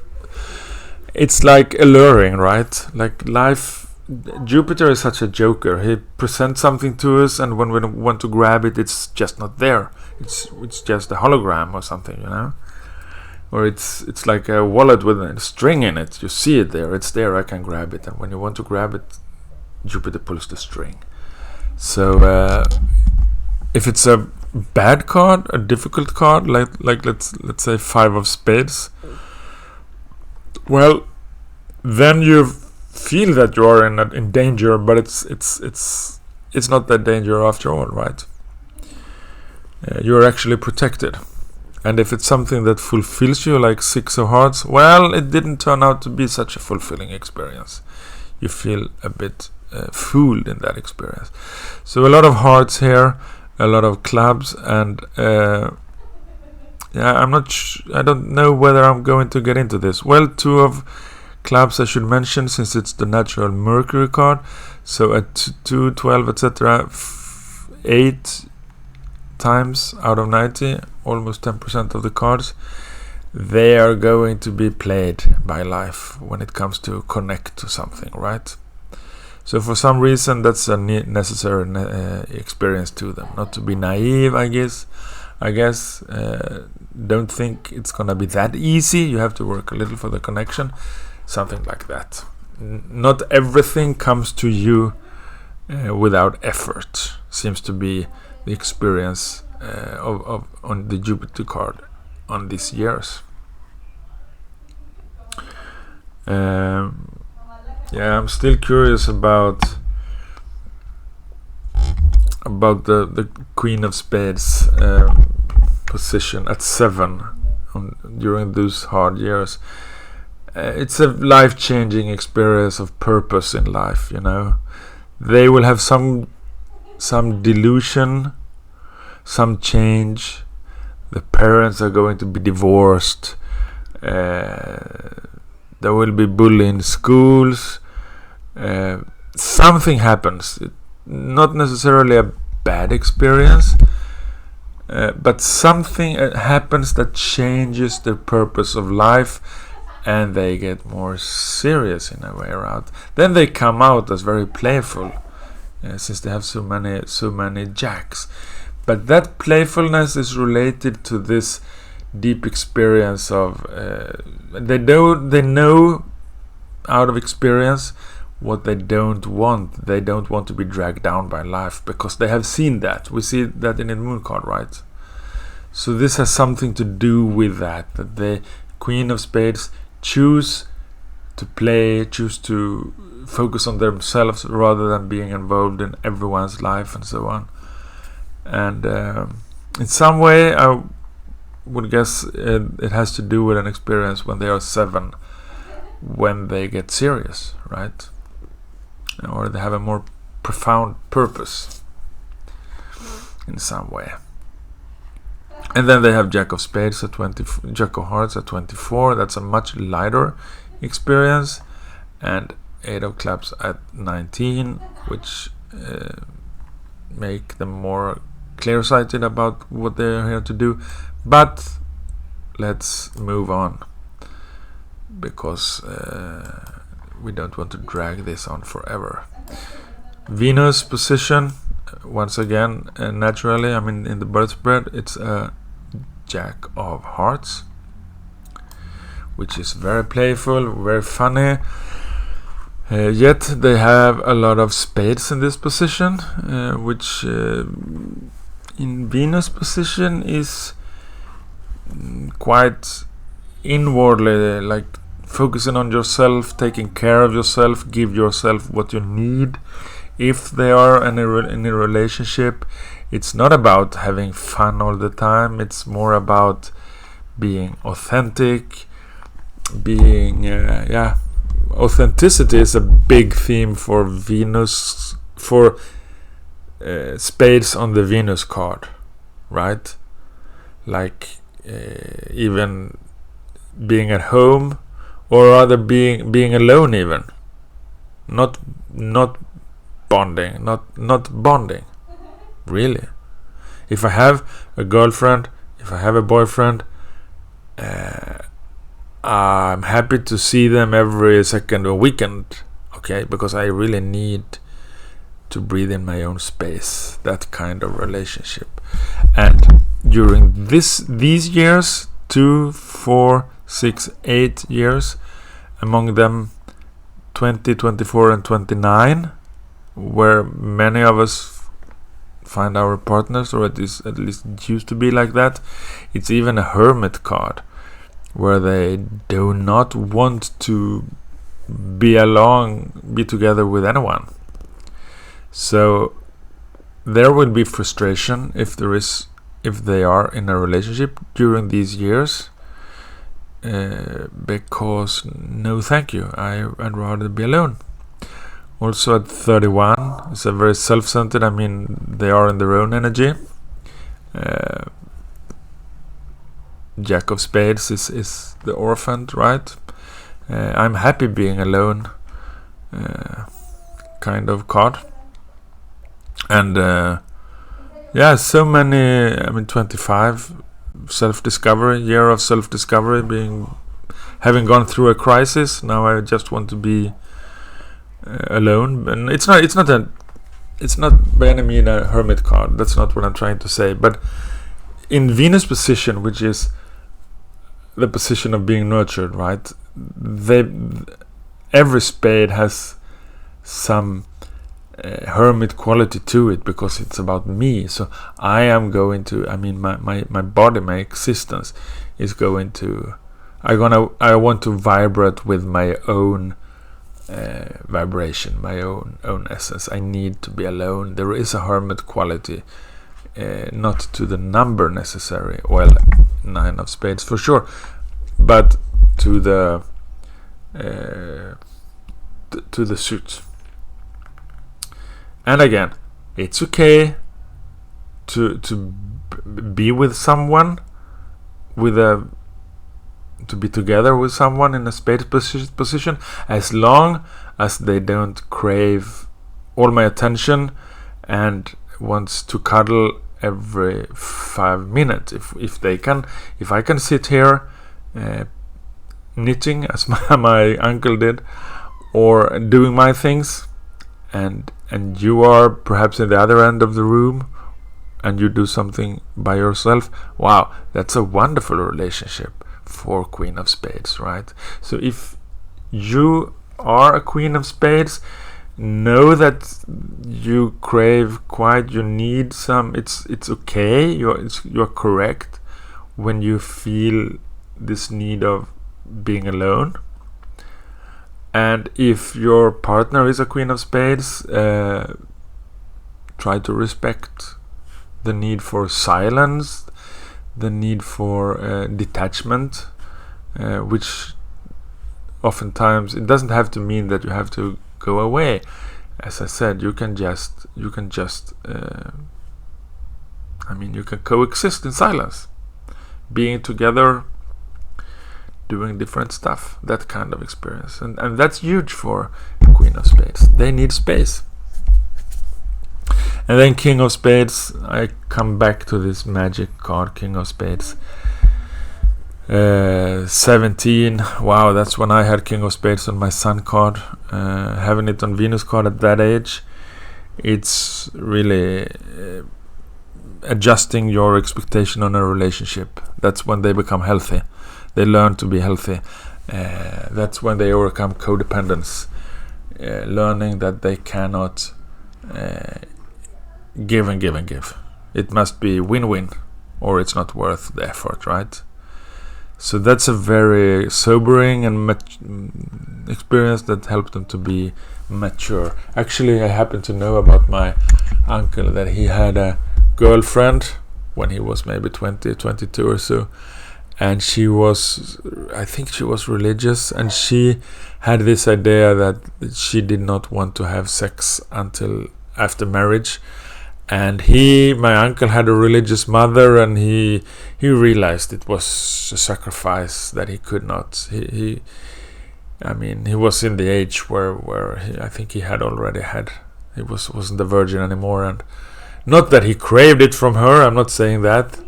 it's like alluring, right? Like life. Jupiter is such a joker. He presents something to us, and when we want to grab it, it's just not there. It's just a hologram or something, or it's like a wallet with a string in it. You see it there. It's there. I can grab it, and when you want to grab it, Jupiter pulls the string. So if it's a bad card, a difficult card, like let's say 5 of spades, well, then you feel that you are in danger, but it's not that danger after all, right? You are actually protected. And if it's something that fulfills you, like 6 of hearts, well, it didn't turn out to be such a fulfilling experience. You feel a bit fooled in that experience. So a lot of hearts here, a lot of clubs, and I don't know whether I'm going to get into this. Well, 2 of clubs I should mention, since it's the natural Mercury card. So at 2, 12, etc., 8 times out of 90, almost 10% of the cards, they are going to be played by life when it comes to connect to something, right? So for some reason that's a necessary experience to them. Not to be naive, I guess. Don't think it's gonna be that easy. You have to work a little for the connection. Something like that. Not everything comes to you without effort. Seems to be the experience of on the Jupiter card on these years. I'm still curious about the Queen of Spades position at 7 during those hard years. It's a life-changing experience of purpose in life, They will have some delusion, some change. The parents are going to be divorced. There will be bullying in schools. Something happens. Not necessarily a bad experience, but something happens that changes the purpose of life, and they get more serious in a way around. Then they come out as very playful, since they have so many jacks. But that playfulness is related to this deep experience of they know out of experience what they don't want. They don't want to be dragged down by life because they have seen that. We see that in the moon card, right? So this has something to do with that the Queen of Spades choose to focus on themselves rather than being involved in everyone's life and so on. And in some way, I would guess it has to do with an experience when they are 7, when they get serious, right? Or they have a more profound purpose in some way. And then they have Jack of Spades at 24, Jack of Hearts at 24. That's a much lighter experience. And 8 of Clubs at 19, which make them more clear-sighted about what they're here to do. But let's move on, because we don't want to drag this on forever. Venus position, once again, naturally, I mean, in the birth spread, it's a Jack of Hearts, which is very playful, very funny. Yet they have a lot of spades in this position, which in Venus position is quite inwardly, like focusing on yourself, taking care of yourself, give yourself what you need. If they are in a relationship, it's not about having fun all the time. It's more about being authentic, being authenticity is a big theme for Venus, for spades on the Venus card, right? Like even being at home, or rather being alone, even not bonding, not bonding, really. If I have a girlfriend, if I have a boyfriend, I'm happy to see them every second or weekend, okay, because I really need to breathe in my own space, that kind of relationship. And during these years, 2, 4, 6, 8 years, among them 20, 24 and 29, where many of us find our partners, or at least it used to be like that. It's even a hermit card, where they do not want to be together with anyone. So there will be frustration if they are in a relationship during these years, because no thank you, I'd rather be alone. Also at 31, it's a very self-centered, I mean, they are in their own energy. Jack of Spades is the orphan, right? I'm happy being alone, kind of card. And so many, I mean, 25, self-discovery, year of self-discovery, having gone through a crisis. Now I just want to be alone. And it's not by any means a hermit card. That's not what I'm trying to say. But in Venus position, which is the position of being nurtured, right? Every spade has some hermit quality to it, because it's about me. So I am going to, I mean, my body, my existence is going to, I want to vibrate with my own vibration, my own essence. I need to be alone. There is a hermit quality, not to the number necessary. Well, 9 of Spades for sure, but to the suit. And again, it's okay to be with someone, to be together with someone in a spade position, as long as they don't crave all my attention and wants to cuddle every 5 minutes. If I can sit here knitting, as my uncle did, or doing my things, and you are perhaps in the other end of the room and you do something by yourself, wow, that's a wonderful relationship for Queen of Spades, right? So if you are a Queen of Spades, know that you crave quiet, you need some, it's okay, you're correct when you feel this need of being alone. And if your partner is a Queen of Spades, try to respect the need for silence, the need for detachment, which oftentimes it doesn't have to mean that you have to go away. As I said, you can coexist in silence, being together, doing different stuff, that kind of experience. And that's huge for Queen of Spades. They need space. And then King of Spades, I come back to this magic card, King of Spades. 17, wow, that's when I had King of Spades on my Sun card. Having it on Venus card at that age, it's really adjusting your expectation on a relationship. That's when they become healthy. They learn to be healthy. That's when they overcome codependence, learning that they cannot give and give and give. It must be win-win, or it's not worth the effort, right? So that's a very sobering and experience that helped them to be mature. Actually, I happen to know about my uncle that he had a girlfriend when he was maybe 20, 22 or so, and I think she was religious, and she had this idea that she did not want to have sex until after marriage. And my uncle had a religious mother, and he realized it was a sacrifice that he could not. He was in the age where I think he wasn't a virgin anymore, and not that he craved it from her. I'm not saying that,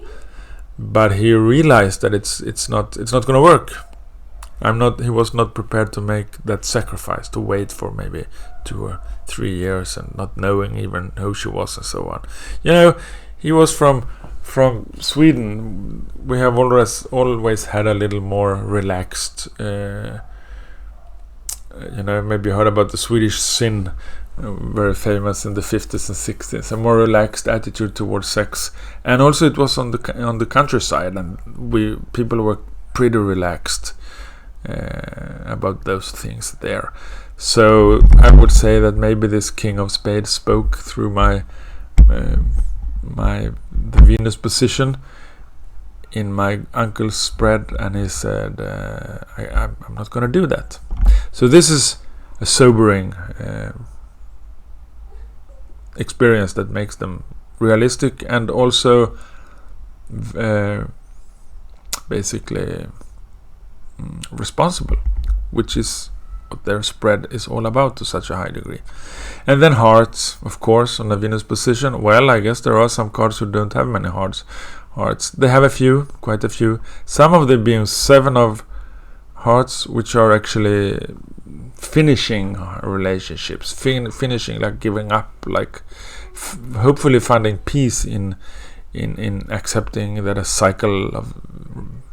but he realized that it's not going to work. He was not prepared to make that sacrifice, to wait for maybe 2 or 3 years and not knowing even who she was and so on. He was from Sweden. We have always had a little more relaxed, maybe you heard about the Swedish sin, very famous in the 50s and 60s, a more relaxed attitude towards sex. And also it was on the countryside, and people were pretty relaxed about those things there. So I would say that maybe this King of Spades spoke through the Venus position in my uncle's spread, and he said, I'm not going to do that. So this is a sobering experience that makes them realistic and also basically responsible, which is what their spread is all about to such a high degree. And then hearts, of course, on the Venus position. Well, I guess there are some cards who don't have many hearts. They have quite a few. Some of them being 7 of hearts, which are actually finishing relationships, finishing, like giving up, like hopefully finding peace in accepting that a cycle of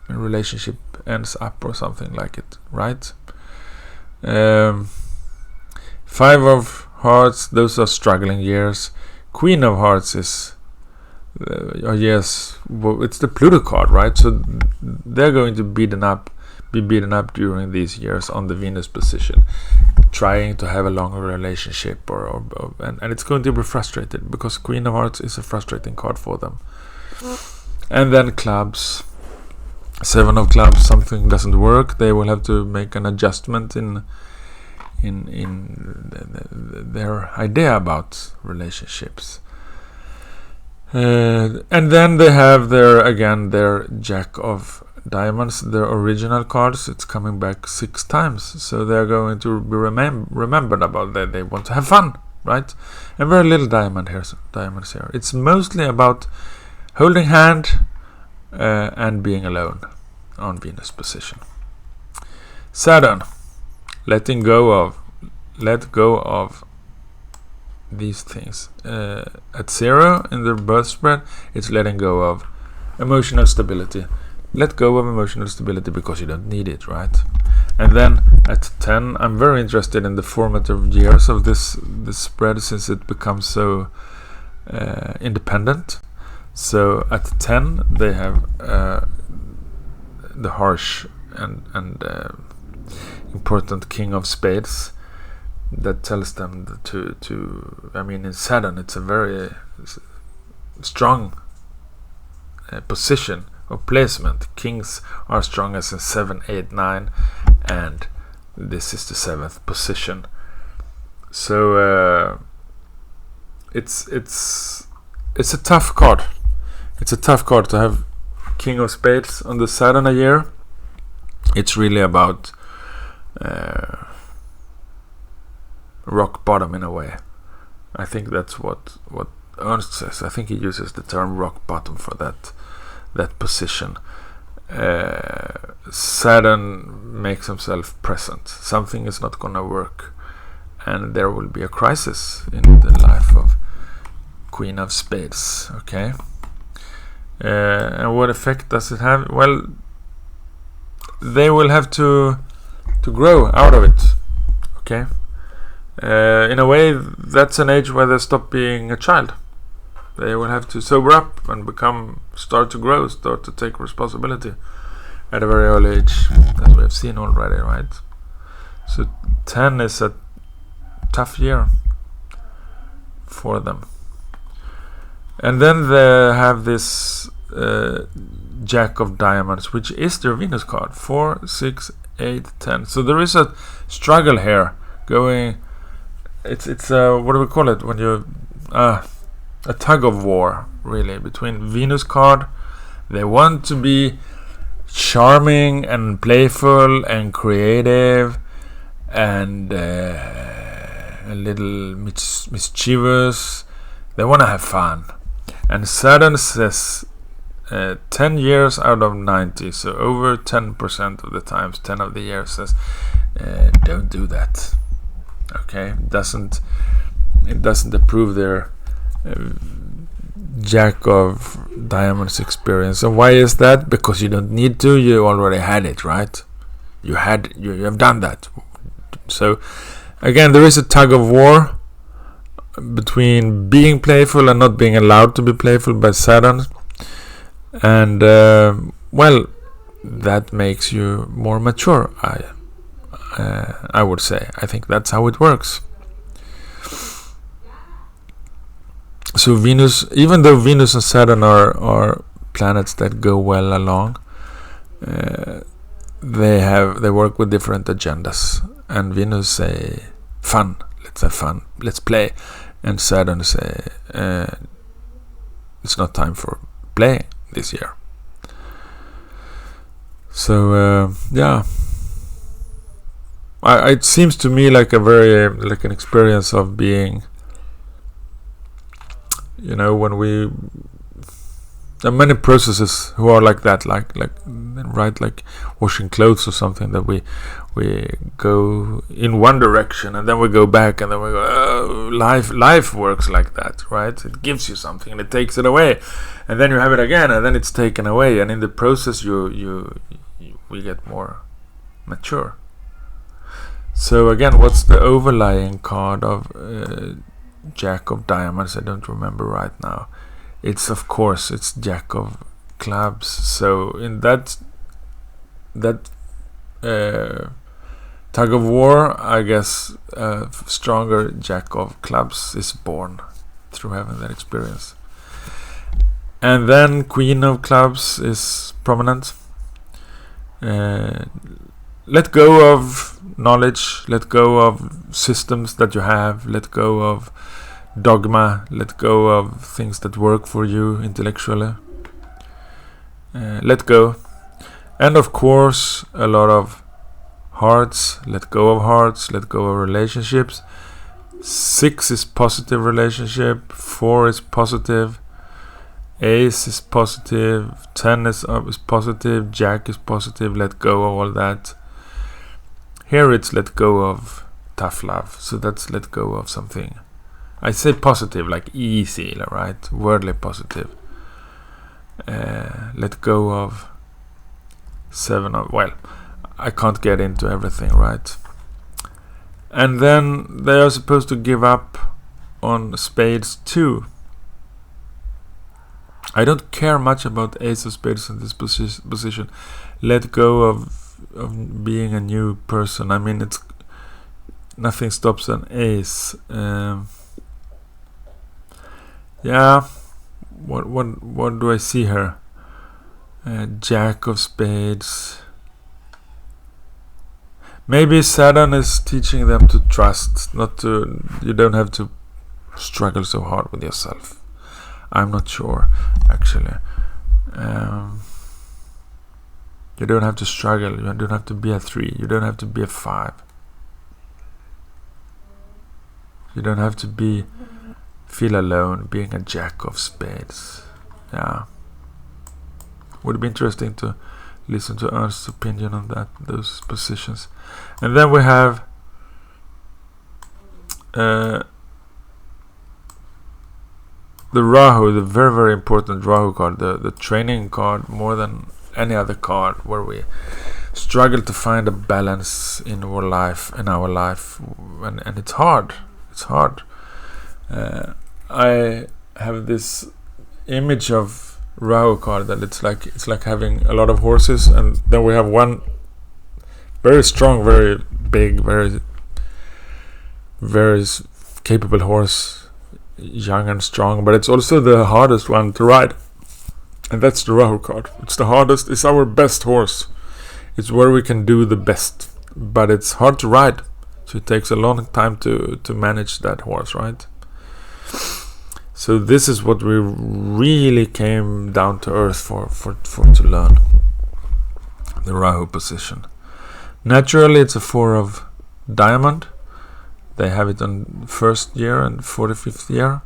relationship ends up or something like it, right? 5 of hearts, those are struggling years. Queen of hearts is it's the Pluto card, right? So they're going to be beaten up during these years on the Venus position, trying to have a longer relationship, and it's going to be frustrated because Queen of Hearts is a frustrating card for them. And then clubs, 7 of clubs, something doesn't work. They will have to make an adjustment in their idea about relationships. And then they have their Jack of Diamonds, their original cards. It's coming back 6 times, so they're going to be remembered about that. They want to have fun, right? And very little diamonds here. It's mostly about holding hand and being alone on Venus position. Saturn, let go of these things. At 0 in the birth spread, it's letting go of emotional stability. Let go of emotional stability because you don't need it, right? And then at 10, I'm very interested in the formative years of this spread, since it becomes so independent. So at 10, they have the harsh and important king of spades that tells them to I mean, in Saturn it's a very strong position or placement. Kings are strongest in 7, 8, 9, and this is the 7th position. So it's a tough card. It's a tough card to have King of Spades on the Saturn a year. It's really about rock bottom in a way. I think that's what Ernst says. I think he uses the term rock bottom for that position. Saturn makes himself present. Something is not gonna work, and there will be a crisis in the life of Queen of Spades. Okay. And what effect does it have? Well, they will have to grow out of it. Okay. In a way, that's an age where they stop being a child. They will have to sober up and start to grow, start to take responsibility at a very early age, as we have seen already, right? So 10 is a tough year for them. And then they have this Jack of Diamonds, which is their Venus card. 4, 6, 8, 10. So there is a struggle here going. It's what do we call it when you a tug of war, really, between Venus card. They want to be charming and playful and creative and a little mischievous. They want to have fun. And Saturn says 10 years out of 90, so over 10% of the times, 10 of the years says don't do that. Okay, it doesn't approve their Jack of Diamonds experience. And why is that? Because you don't need to. You already had it, right? You have done that. So again, there is a tug of war between being playful and not being allowed to be playful by Saturn. And well, that makes you more mature. I would say. I think that's how it works. So Venus, even though Venus and Saturn are planets that go well along, they work with different agendas. And Venus say fun, let's have fun, let's play, and Saturn say it's not time for playing this year. So yeah. It seems to me like an experience of being, when we, there are many processes who are like that, like washing clothes or something, that we go in one direction and then we go back and then we go, oh, life works like that, right? It gives you something and it takes it away, and then you have it again and then it's taken away, and in the process we get more mature. So again, what's the overlying card of Jack of Diamonds? I don't remember right now. It's Jack of Clubs. So in that tug of war, I guess a stronger Jack of Clubs is born through having that experience. And then Queen of Clubs is prominent. Let go of knowledge, let go of systems that you have, let go of dogma, let go of things that work for you intellectually. Let go. And of course, a lot of hearts, let go of relationships. 6 is positive relationship, 4 is positive, Ace is positive, 10 is positive, Jack is positive, let go of all that. Here it's let go of tough love, so that's let go of something. I say positive, like easy, right? Worldly positive. Let go of 7 of, well, I can't get into everything, right? And then they are supposed to give up on Spades too. I don't care much about Ace of Spades in this position. Let go of of being a new person. I mean, it's nothing stops an ace. Yeah. What do I see here? Jack of spades. Maybe Saturn is teaching them to trust, not to. You don't have to struggle so hard with yourself. I'm not sure, actually. You don't have to struggle. You don't have to be a 3. You don't have to be a 5. You don't have to feel alone being a jack of spades. Yeah. Would be interesting to listen to Ernst's opinion on those positions. And then we have the Rahu, the very, very important Rahu card, the training card, more than any other card, where we struggle to find a balance in our life, and it's hard. It's hard. I have this image of Rahu card that it's like having a lot of horses, and then we have one very strong, very big, very capable horse, young and strong, but it's also the hardest one to ride, and that's the Rahu card. It's the hardest. It's our best horse. It's where we can do the best, but it's hard to ride, so it takes a long time to manage that horse, right? So this is what we really came down to earth for to learn. The Rahu position. Naturally, it's a 4 of diamond. They have it on first year and 45th year.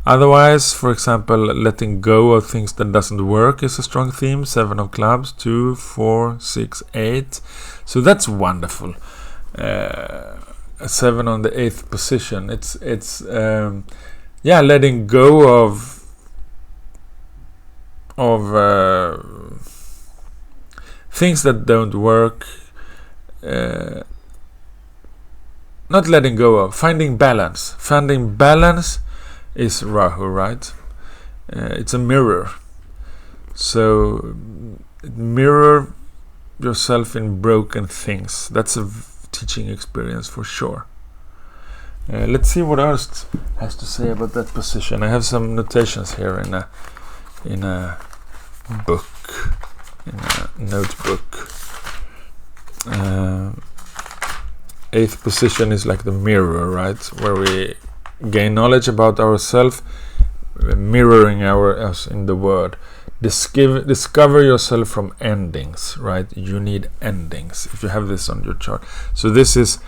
Otherwise, for example, letting go of things that doesn't work is a strong theme. 7 of clubs, 2, 4, 6, 8. So that's wonderful. A 7 on the 8th position. It's letting go of things that don't work. Not letting go of, finding balance. Finding balance is Rahu, right? It's a mirror. So mirror yourself in broken things. That's a teaching experience for sure. Let's see what Ernst has to say about that position. I have some notations here in a book, in a notebook. 8th position is like the mirror, right? Where we gain knowledge about ourselves, mirroring us in the word. Discover yourself from endings, right? You need endings if you have this on your chart. So this is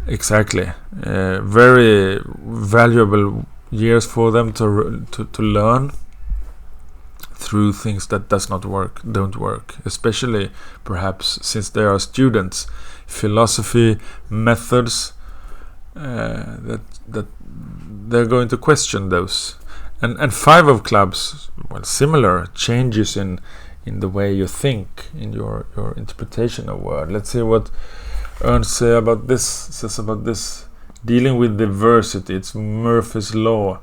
exactly very valuable years for them to learn through things that don't work, especially perhaps since they are students. Philosophy methods that they're going to question those, and 5 of clubs, well, similar changes in the way you think, in your interpretation of word. Let's see what Ernst says about this. Dealing with diversity, it's Murphy's law.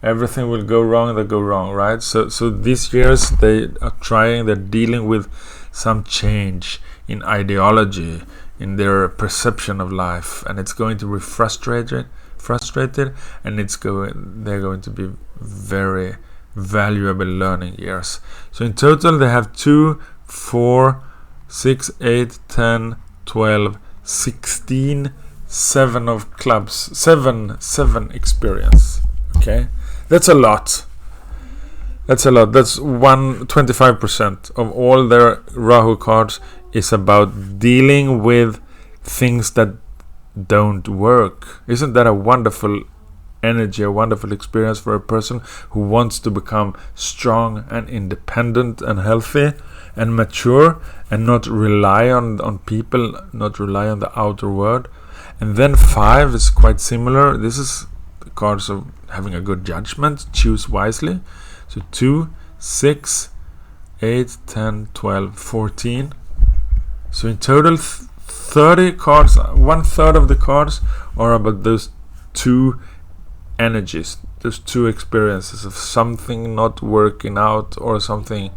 Everything will go wrong that go wrong, right? So these years they're dealing with some change in ideology, in their perception of life, and it's going to be frustrated, and they're going to be very valuable learning years. So in total they have 2, 4, 6, 8, 10, 12, 16, 7 of clubs, 7 experience. Okay, that's a lot. That's 25% of all their Rahu cards is about dealing with things that don't work. Isn't that a wonderful energy, a wonderful experience for a person who wants to become strong and independent and healthy and mature, and not rely on people, not rely on the outer world? And then 5 is quite similar. This is the cards of having a good judgment, choose wisely. So 2, 6, 8, 10, 12, 14. So in total 30 cards, 1/3 of the cards are about those 2 energies, those 2 experiences of something not working out, or something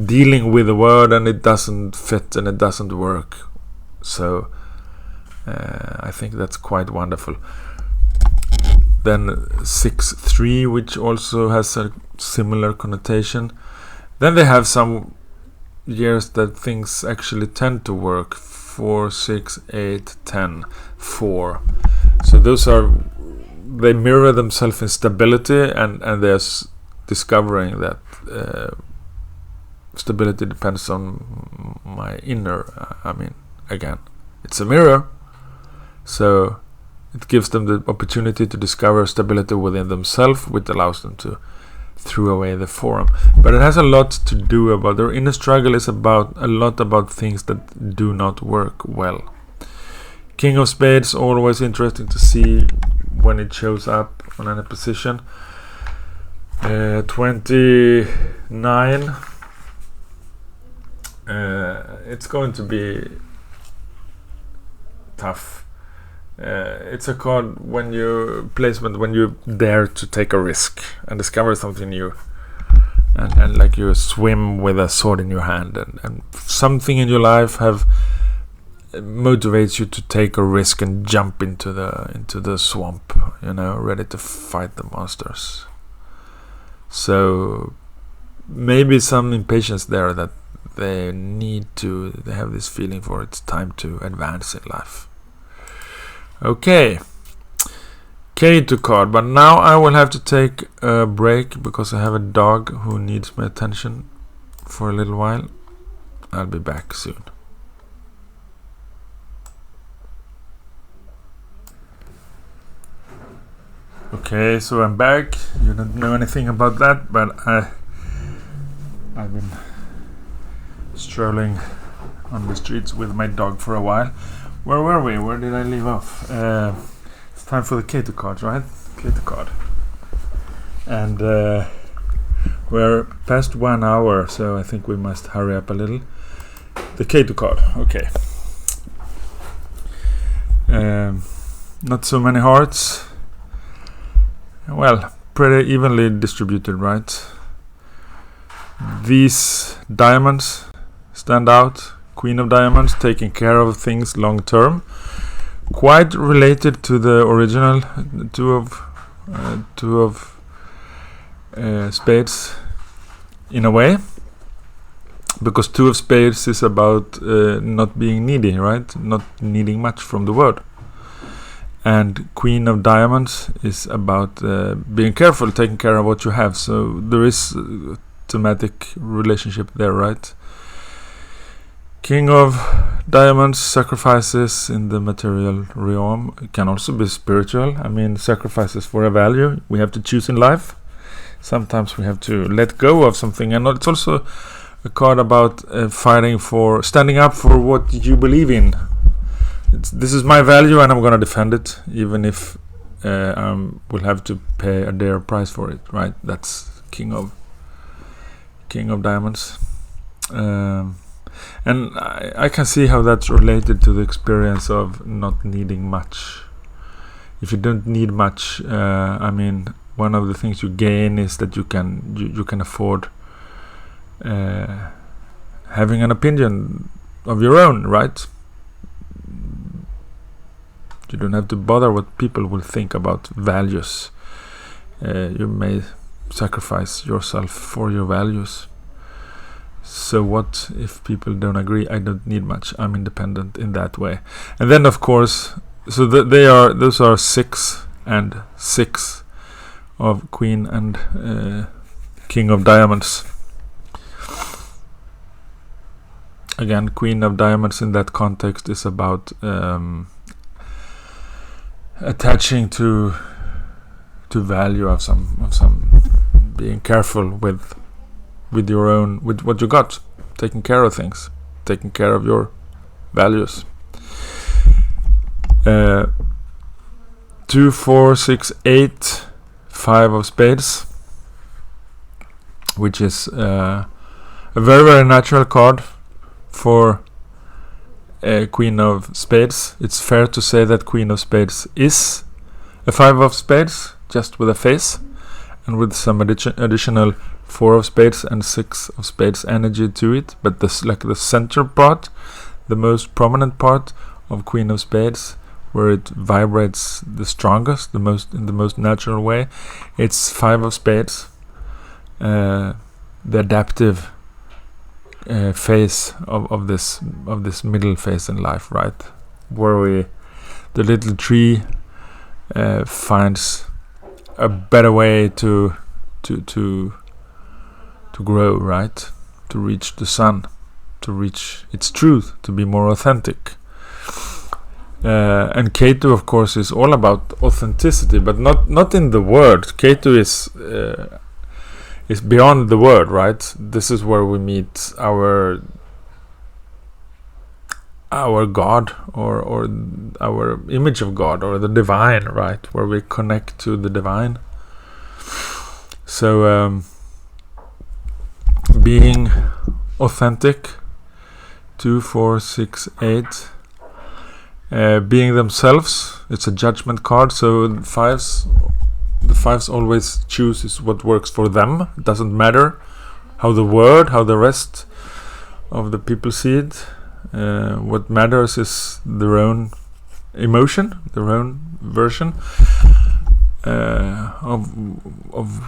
dealing with a word and it doesn't fit and it doesn't work. So I think that's quite wonderful. Then 6-3, which also has a similar connotation. Then they have some years that things actually tend to work. 4, 6, 8, 10, 4. So those are, they mirror themselves in stability, and they're discovering that stability depends on my inner. Again, it's a mirror, so it gives them the opportunity to discover stability within themselves, which allows them to throw away the form. But it has a lot to do about their inner struggle. Is about a lot about things that do not work well. King of Spades, always interesting to see when it shows up on any position. 29. It's going to be tough. It's a card when you dare to take a risk and discover something new, and like you swim with a sword in your hand, and something in your life motivates you to take a risk and jump into the swamp, ready to fight the monsters. So maybe some impatience there, that they have this feeling for it's time to advance in life. Okay, K2 card, but now I will have to take a break because I have a dog who needs my attention for a little while. I'll be back soon. Okay, so I'm back. You don't know anything about that, but I've been strolling on the streets with my dog for a while. Where were we? Where did I leave off? It's time for the K2 card, right? K2 card. And we're past 1 hour, so I think we must hurry up a little. The K2 card, okay. Not so many hearts. Well, pretty evenly distributed, right? These diamonds stand out. Queen of Diamonds, taking care of things long term. Quite related to the original two of Spades in a way, because 2 of Spades is about not being needy, right? Not needing much from the world. And Queen of Diamonds is about being careful, taking care of what you have. So there is a thematic relationship there, right? King of Diamonds, sacrifices in the material realm. It can also be spiritual. Sacrifices for a value we have to choose in life. Sometimes we have to let go of something, and it's also a card about standing up for what you believe in. This is my value, and I'm going to defend it, even if we'll have to pay a dear price for it. Right? That's King of Diamonds. And I can see how that's related to the experience of not needing much. If you don't need much, one of the things you gain is that you can afford having an opinion of your own, right? You don't have to bother what people will think about values. You may sacrifice yourself for your values. So what if people don't agree? I don't need much. I'm independent in that way. And then of course, so those are 6 and 6 of Queen and King of Diamonds. Again, Queen of Diamonds in that context is about attaching to value of some being careful with your own, with what you got, taking care of things, taking care of your values. 2, 4, 6, 8, 5 of Spades, which is a very, very natural card for Queen of Spades. It's fair to say that Queen of Spades is a 5 of Spades, just with a face, and with some additional 4 of spades and 6 of spades energy to it. But this, like the center part, the most prominent part of Queen of Spades, where it vibrates the strongest, in the most natural way, it's 5 of spades, the adaptive phase of this middle phase in life, right, where the little tree finds a better way to grow, right, to reach the sun, to reach its truth, to be more authentic. And K2, of course, is all about authenticity, but not in the word. K2 is beyond the word, right? This is where we meet our God, or our image of God, or the divine, right? Where we connect to the divine. So being authentic, 2, 4, 6, 8. Being themselves, it's a judgment card, so the fives always chooses what works for them. It doesn't matter how the rest of the people see it. What matters is their own emotion, their own version of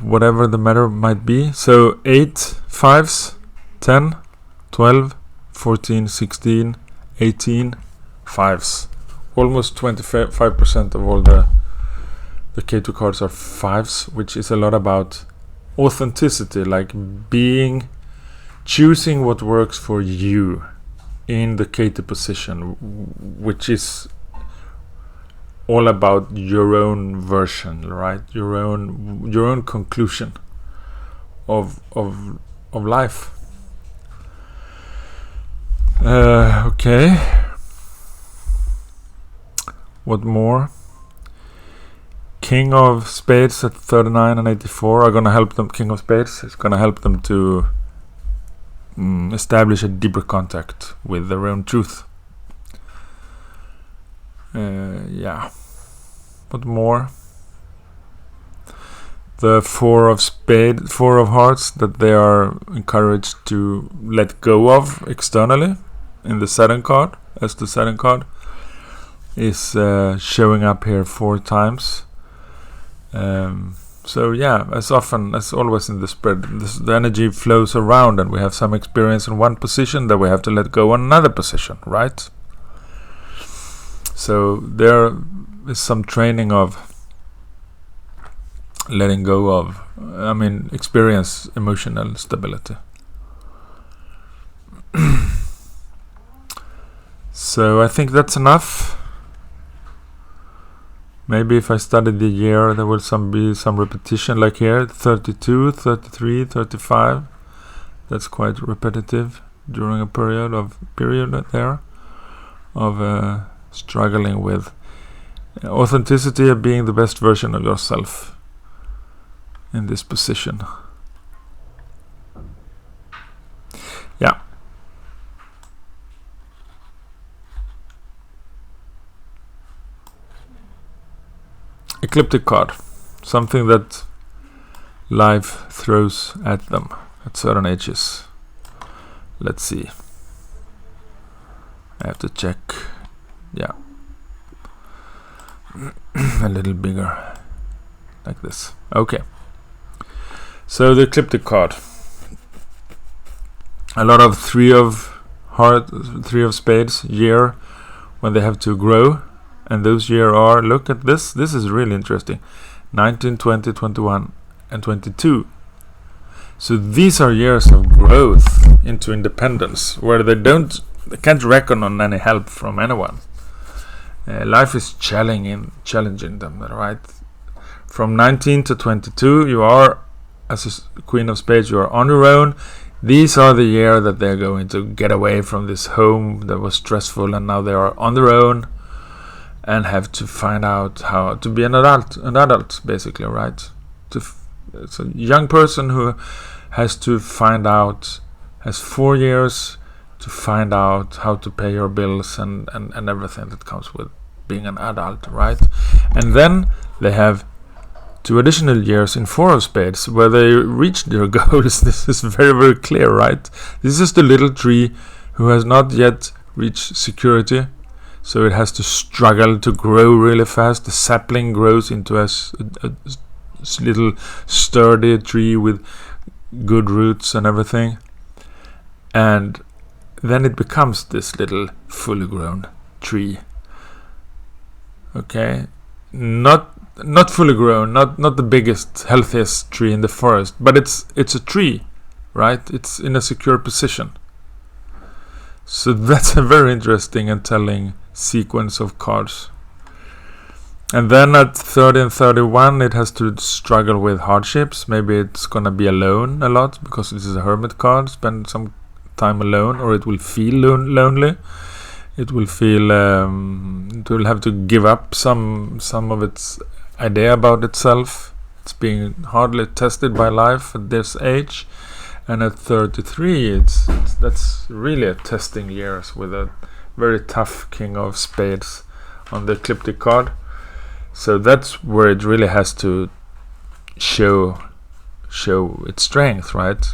whatever the matter might be. So 8 fives, 10, 12, 14, 16, 18 fives. Almost 25% of all the K2 cards are fives, which is a lot about authenticity, like choosing what works for you in the K2 position, which is all about your own version, right? Your own conclusion of life. Okay. What more? King of Spades at 39 and 84 are going to help them. King of Spades is going to help them to establish a deeper contact with their own truth. Yeah. What more? The 4 of hearts that they are encouraged to let go of externally in the Saturn card, as the Saturn card is showing up here 4 times. So yeah, as always in the spread, the energy flows around, and we have some experience in one position that we have to let go on another position, right? So there is some training of letting go of, experience emotional stability. So I think that's enough. Maybe if I studied the year, there will be some repetition, like here, 32, 33, 35. That's quite repetitive during a period there of struggling with authenticity and being the best version of yourself in this position. Yeah. Ecliptic card, something that life throws at them at certain ages. Let's see. I have to check. Yeah. A little bigger, like this. Okay. So the ecliptic card. A lot of 3 of spades year when they have to grow. And those years are, look at this. This is really interesting. 19, 20, 21, and 22. So these are years of growth into independence, where they can't reckon on any help from anyone. Life is challenging them, right? From 19 to 22, you are, as a Queen of Spades, you are on your own. These are the years that they're going to get away from this home that was stressful, and now they are on their own and have to find out how to be an adult, basically, right? It's a young person who has 4 years to find out how to pay your bills and everything that comes with being an adult, right? And then they have 2 additional years in 4 of spades where they reach their goals. This is very, very clear, right? This is the little tree who has not yet reached security, so it has to struggle to grow really fast. The sapling grows into a little sturdy tree with good roots and everything, and then it becomes this little fully grown tree. Okay, not fully grown, not the biggest, healthiest tree in the forest, but it's a tree, right? It's in a secure position. So that's a very interesting and telling sequence of cards. And then at 30 and 31 it has to struggle with hardships. Maybe it's gonna be alone a lot because this is a hermit card, spend some time alone, or it will feel lonely. It will feel it will have to give up some of its idea about itself. It's being hardly tested by life at this age. And at 33 that's really a testing years with a very tough king of spades on the ecliptic card. So that's where it really has to show its strength, right?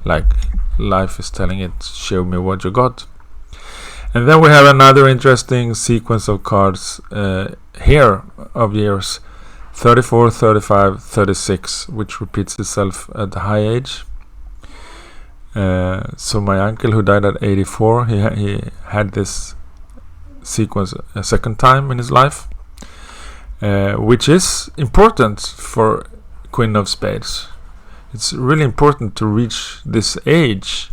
Like life is telling it, show me what you got. And then we have another interesting sequence of cards here of years 34, 35, 36, which repeats itself at a high age. So my uncle, who died at 84, he had this sequence a second time in his life, which is important for Queen of Spades. It's really important to reach this age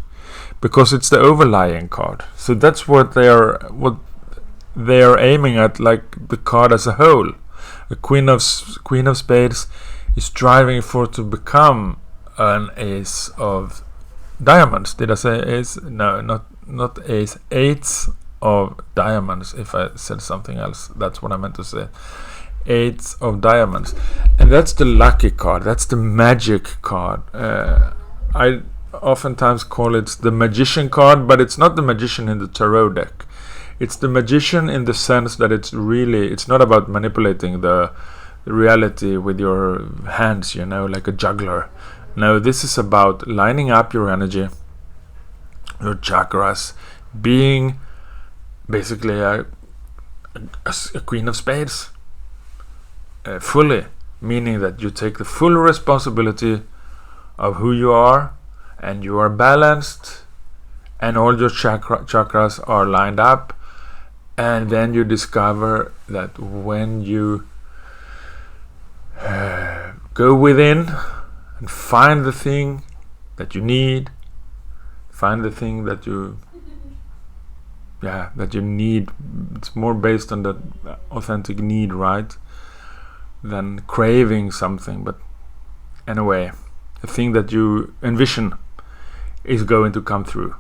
because it's the overlying card. So that's what they are aiming at, like the card as a whole. The Queen of Spades is striving for to become an ace of diamonds. Did I say ace? No, not ace. Eights of diamonds. If I said something else, that's what I meant to say. Eights of diamonds, and that's the lucky card. That's the magic card. I oftentimes call it the magician card, but it's not the magician in the tarot deck. It's the magician in the sense that it's not about manipulating the reality with your hands, like a juggler. No, this is about lining up your energy, your chakras, being basically a Queen of Spades. Fully, meaning that you take the full responsibility of who you are, and you are balanced, and all your chakras are lined up, and then you discover that when you go within and find the thing that you need, find the thing that you need. It's more based on the authentic need, right, than craving something. But anyway, the thing that you envision is going to come through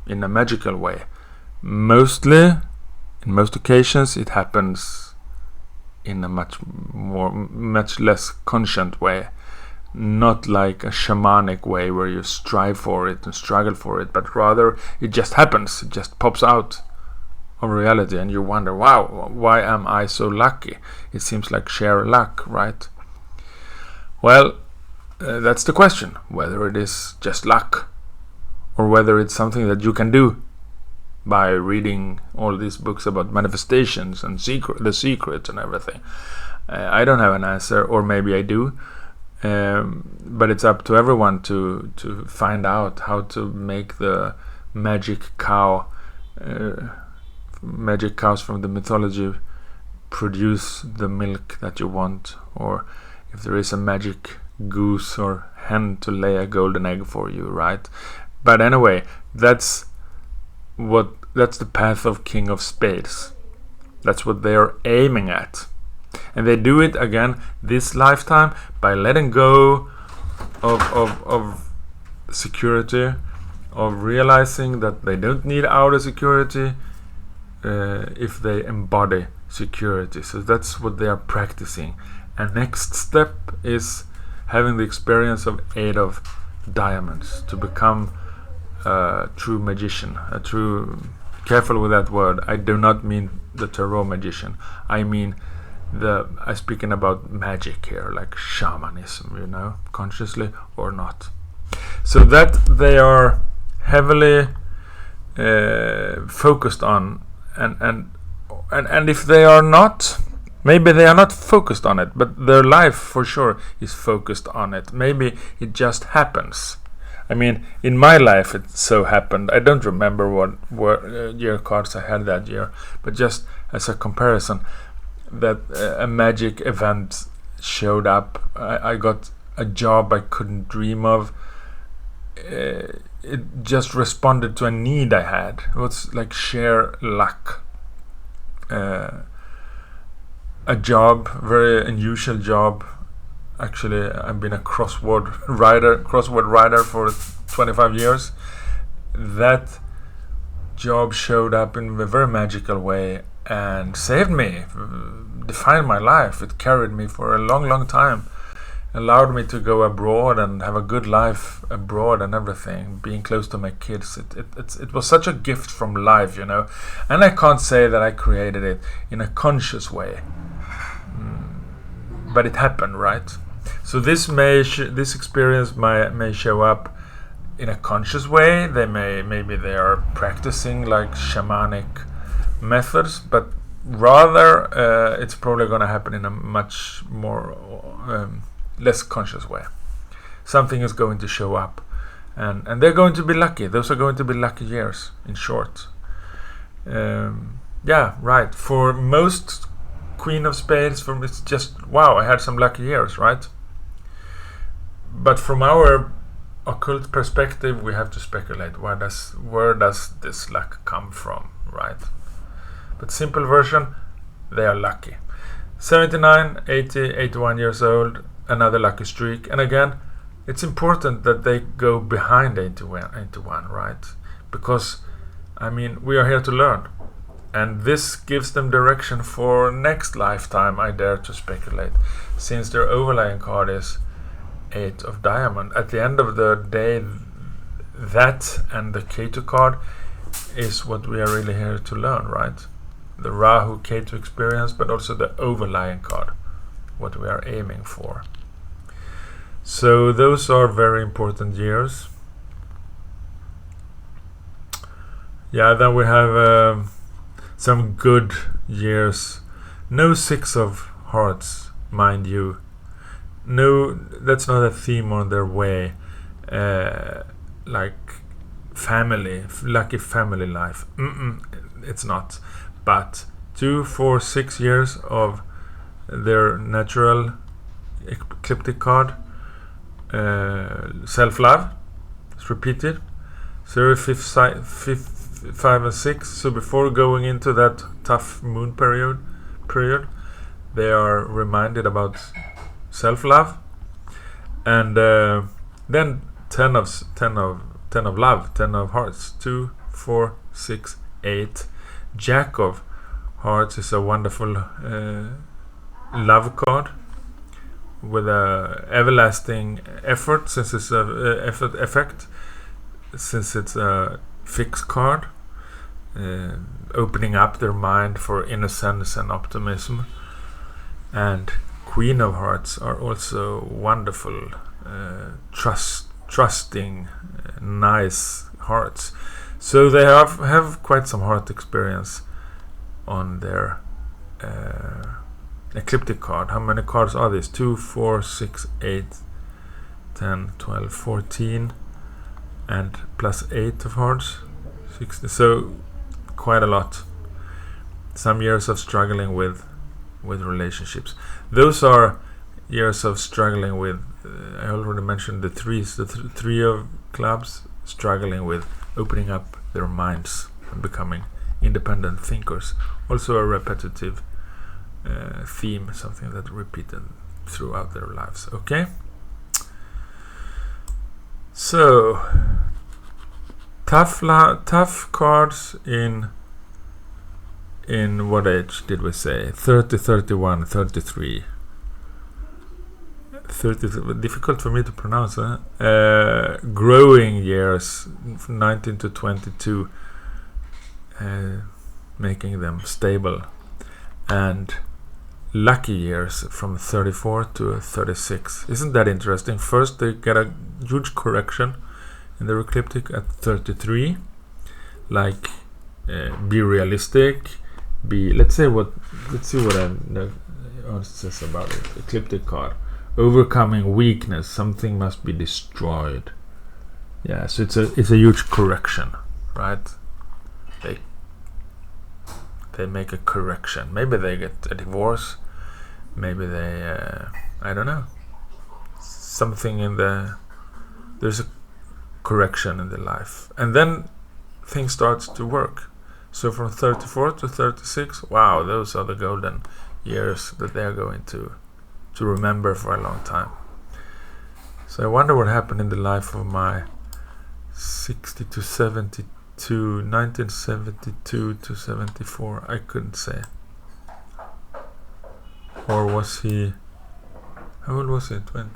in a magical way. Mostly, in most occasions, it happens in a much less conscient way, not like a shamanic way where you strive for it and struggle for it, but rather it just happens. It just pops out of reality, and you wonder, wow, why am I so lucky? It seems like sheer luck, right? Well, that's the question, whether it is just luck or whether it's something that you can do by reading all these books about manifestations and the secret and everything. I don't have an answer, or maybe I do, but it's up to everyone to find out how to make the magic cows from the mythology produce the milk that you want, or if there is a magic goose or hen to lay a golden egg for you, right? But anyway, that's the path of King of Spades. That's what they are aiming at, and they do it again this lifetime by letting go of security, of realizing that they don't need outer security if they embody security. So that's what they are practicing. And next step is having the experience of 8 of diamonds to become a true magician, careful with that word. I do not mean the tarot magician. I mean I'm speaking about magic here, like shamanism, consciously or not. So that they are heavily focused on, and if they are not, maybe they are not focused on it, but their life for sure is focused on it. Maybe it just happens. I mean, in my life it so happened. I don't remember what year cards I had that year, but just as a comparison, that a magic event showed up. I got a job I couldn't dream of. It just responded to a need I had. It was like sheer luck. A job, very unusual job. Actually, I've been a crossword writer for 25 years. That job showed up in a very magical way and saved me, defined my life. It carried me for a long, long time. Allowed me to go abroad and have a good life abroad and everything, being close to my kids. It was such a gift from life, and I can't say that I created it in a conscious way, but it happened, right? So this experience may show up in a conscious way. Maybe they are practicing like shamanic methods, but rather it's probably going to happen in a much more less conscious way. Something is going to show up, and they're going to be lucky. Those are going to be lucky years, in short. Right. For most Queen of Spades, it's just, wow, I had some lucky years, right? But from our occult perspective, we have to speculate, where does this luck come from, right? But simple version, they are lucky. 79, 80, 81 years old, another lucky streak. And again, it's important that they go behind 81, right? Because, we are here to learn. And this gives them direction for next lifetime, I dare to speculate. Since their overlying card is 8 of diamond. At the end of the day, that and the Ketu card is what we are really here to learn, right? The Rahu Ketu experience, but also the overlying card, what we are aiming for. So those are very important years. Then we have some good years. No 6 of hearts, mind you. No, that's not a theme on their way. Like family, lucky family life. It's not. But 2, 4, 6 years of their natural ecliptic card. Self-love. It's repeated. 0, 5 and 6. So before going into that tough moon period, they are reminded about self-love, and then 10 of love, 10 of hearts, 2, 4, 6, 8. Jack of hearts is a wonderful love card with a everlasting effort, since it's a effect, since it's a fixed card, opening up their mind for innocence and optimism. And Queen of Hearts are also wonderful, trusting, nice hearts. So they have quite some heart experience on their ecliptic card. How many cards are these? 2, 4, 6, 8, 10, 12, 14, and plus 8 of hearts, 60. So quite a lot. Some years of struggling with relationships. Those are years of struggling with, I already mentioned the threes, the 3 of clubs, struggling with opening up their minds and becoming independent thinkers. Also a repetitive theme, something that repeated throughout their lives. Okay? So, tough cards in what age did we say? 30, 31, 33. 30, difficult for me to pronounce. Growing years, 19 to 22, making them stable. And lucky years from 34 to 36. Isn't that interesting? First they get a huge correction in the ecliptic at 33, like be realistic, let's see what it says about it. Ecliptic card, overcoming weakness, something must be destroyed. Yeah, so it's a huge correction, right? They make a correction. Maybe they get a divorce. Maybe they, I don't know. Something there's a correction in the life. And then things starts to work. So from 34 to 36, wow, those are the golden years that they're going to remember for a long time. So I wonder what happened in the life of my 60 to 72, 1972 to 74, I couldn't say. Or was he, how old was he? 20,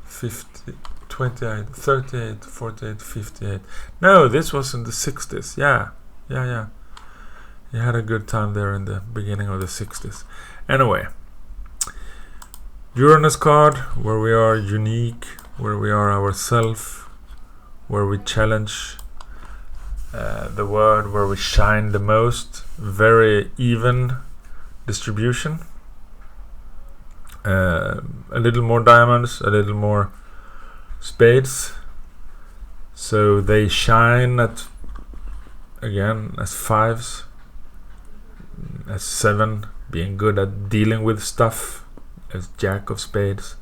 50, 28, 38, 48, 58. No, this was in the 60s. Yeah. He had a good time there in the beginning of the 60s. Anyway, Uranus card, where we are unique, where we are ourselves, where we challenge the world, where we shine the most. Very even distribution. A little more diamonds, a little more spades. So they shine at, again, as 5s, as 7, being good at dealing with stuff, as Jack of spades,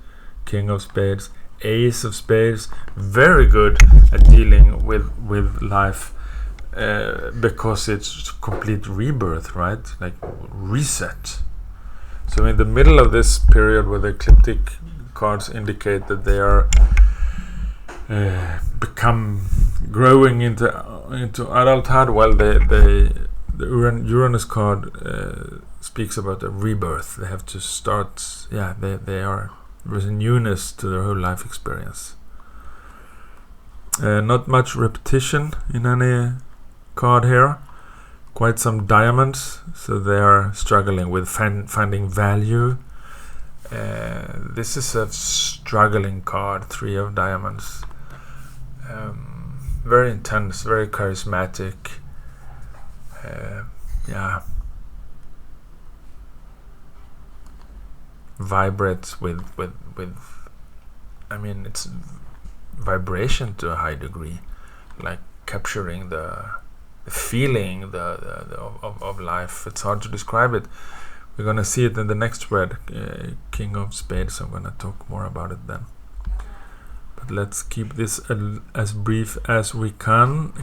King of spades, Ace of spades, very good at dealing with life, because it's complete rebirth, right? Like reset. So in the middle of this period where the ecliptic cards indicate that they are become growing into adulthood, well, the Uranus card speaks about a rebirth. They have to start, there's a newness to their whole life experience. Not much repetition in any card here. Quite some diamonds, so they are struggling with finding value. This is a struggling card, 3 of diamonds. Very intense, very charismatic. Vibrates with I mean, it's vibration to a high degree, like capturing the feeling of life. It's hard to describe it. We're gonna see it in the next spread, King of Spades. I'm gonna talk more about it then. But let's keep this as brief as we can.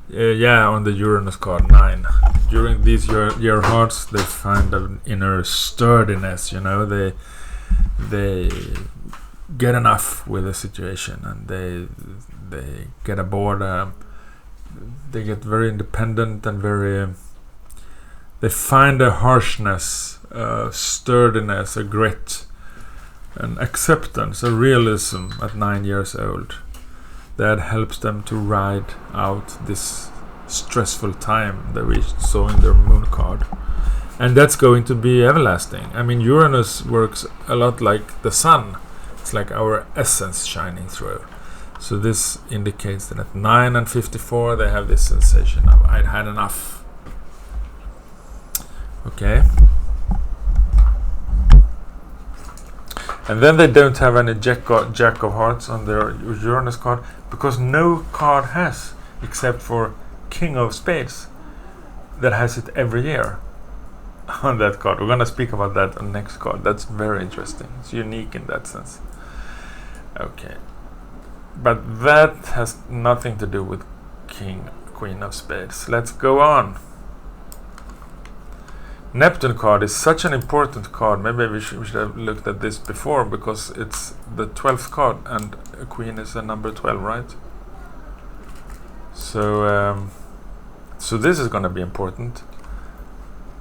On the Uranus card 9. During these year hearts, they find an inner sturdiness. They get enough with the situation, and they get aboard. They get very independent and they find a harshness, a sturdiness, a grit, an acceptance, a realism at 9 years old that helps them to ride out this stressful time that we saw in their moon card. And that's going to be everlasting. I mean, Uranus works a lot like the sun. It's like our essence shining through. So this indicates that at 9 and 54 they have this sensation of I'd had enough. Okay. And then they don't have any Jack of Hearts on their Uranus card, because no card has, except for King of Spades, that has it every year on that card. We're going to speak about that on next card. That's very interesting. It's unique in that sense. Okay. But that has nothing to do with Queen of Spades. Let's go on. Neptune card is such an important card. Maybe we should have looked at this before, because it's the 12th card, and a queen is a number 12, right? So this is going to be important.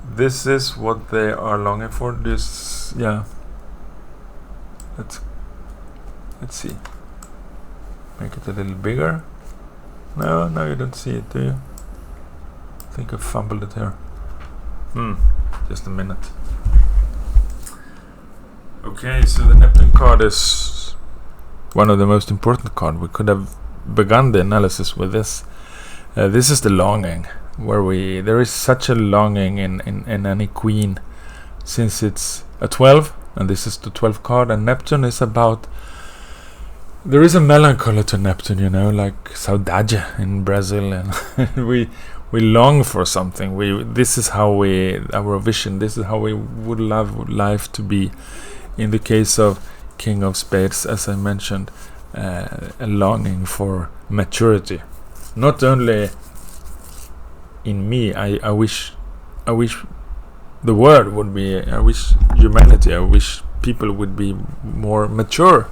This is what they are longing for. This, let's see. Make it a little bigger. No, you don't see it, do you? I think I fumbled it here. just a minute. Okay, so the Neptune card is one of the most important cards. We could have begun the analysis with this. This is the longing, where there is such a longing in any queen, since it's a 12, and this is the 12th card, and Neptune is about. There is a melancholy to Neptune, you know, like saudade in Brazil, and we long for something. This is how our vision. This is how we would love life to be. In the case of King of Spades, as I mentioned, a longing for maturity. Not only in me. I wish the world would be. I wish humanity. I wish people would be more mature.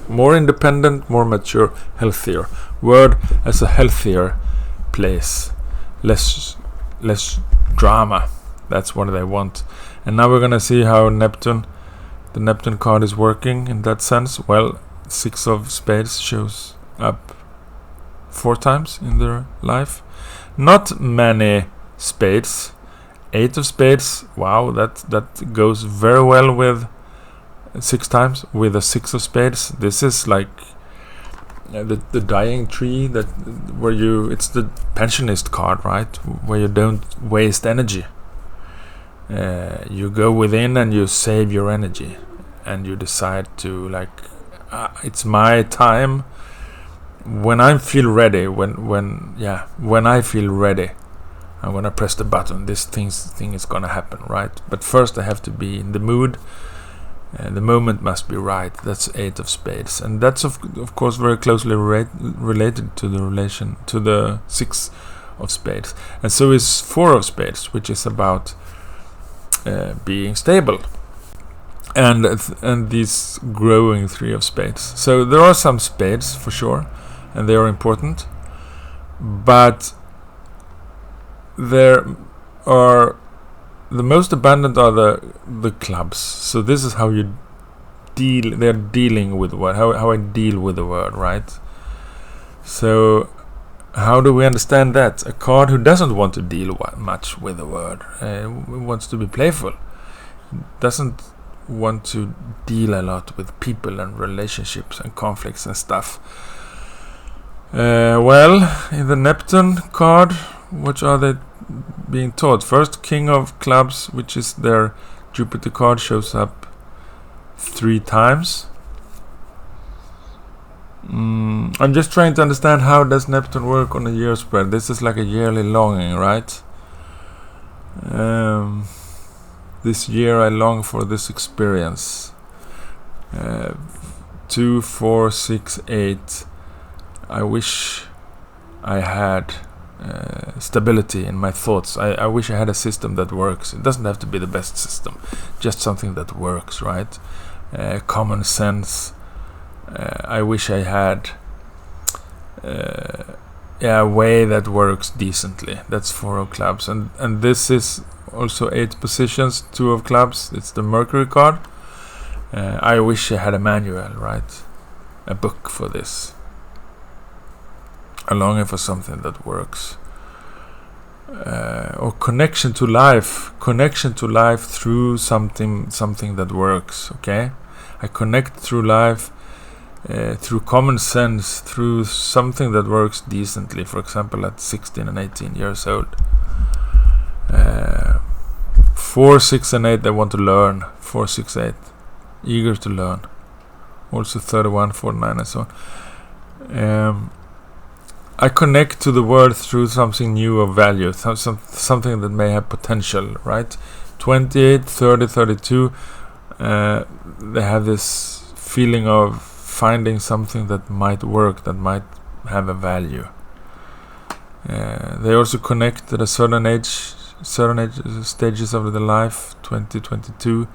More independent, more mature, healthier. World as a healthier place. Less drama. That's what they want. And now we're gonna see how the Neptune card is working in that sense. Well, 6 of Spades shows up 4 times in their life. Not many spades. 8 of Spades. Wow, that goes very well with 6 times with a 6 of Spades. This is like the dying tree it's the pensionist card, right? Where you don't waste energy. You go within and you save your energy, and you decide to it's my time. When I feel ready, when I feel ready, and when I press the button, this thing is gonna happen, right? But first I have to be in the mood. The moment must be right. That's 8 of Spades, and that's of course very closely related to the relation to the 6 of Spades. And so is 4 of Spades, which is about being stable, and this growing 3 of Spades. So there are some Spades for sure, and they are important, but there are. The most abundant are the clubs. So this is how you deal. They're dealing with how I deal with the word, right? So how do we understand that? A card who doesn't want to deal much with the word, wants to be playful, doesn't want to deal a lot with people and relationships and conflicts and stuff. Well, in the Neptune card, what are they being taught? First, King of Clubs, which is their Jupiter card, shows up 3 times. I'm just trying to understand, how does Neptune work on a year spread? This is like a yearly longing, right? This year I long for this experience. 2, 4, 6, 8. I wish I had stability in my thoughts. I wish I had a system that works. It doesn't have to be the best system, just something that works, right? Common sense. I wish I had a way that works decently. That's 4 of Clubs, and this is also 8 positions. 2 of Clubs, it's the Mercury card. I wish I had a manual, right? A book for this. I'm longing for something that works. Or connection to life through something that works. Okay, I connect through life, through common sense, through something that works decently. For example, at 16 and 18 years old. 4, 6, and 8, they want to learn. 4, 6, 8, eager to learn. Also 31, 49, and so on. I connect to the world through something new of value, something that may have potential, right? 28, 30, 32, they have this feeling of finding something that might work, that might have a value. They also connect at a certain age, stages of their life. 20, 22,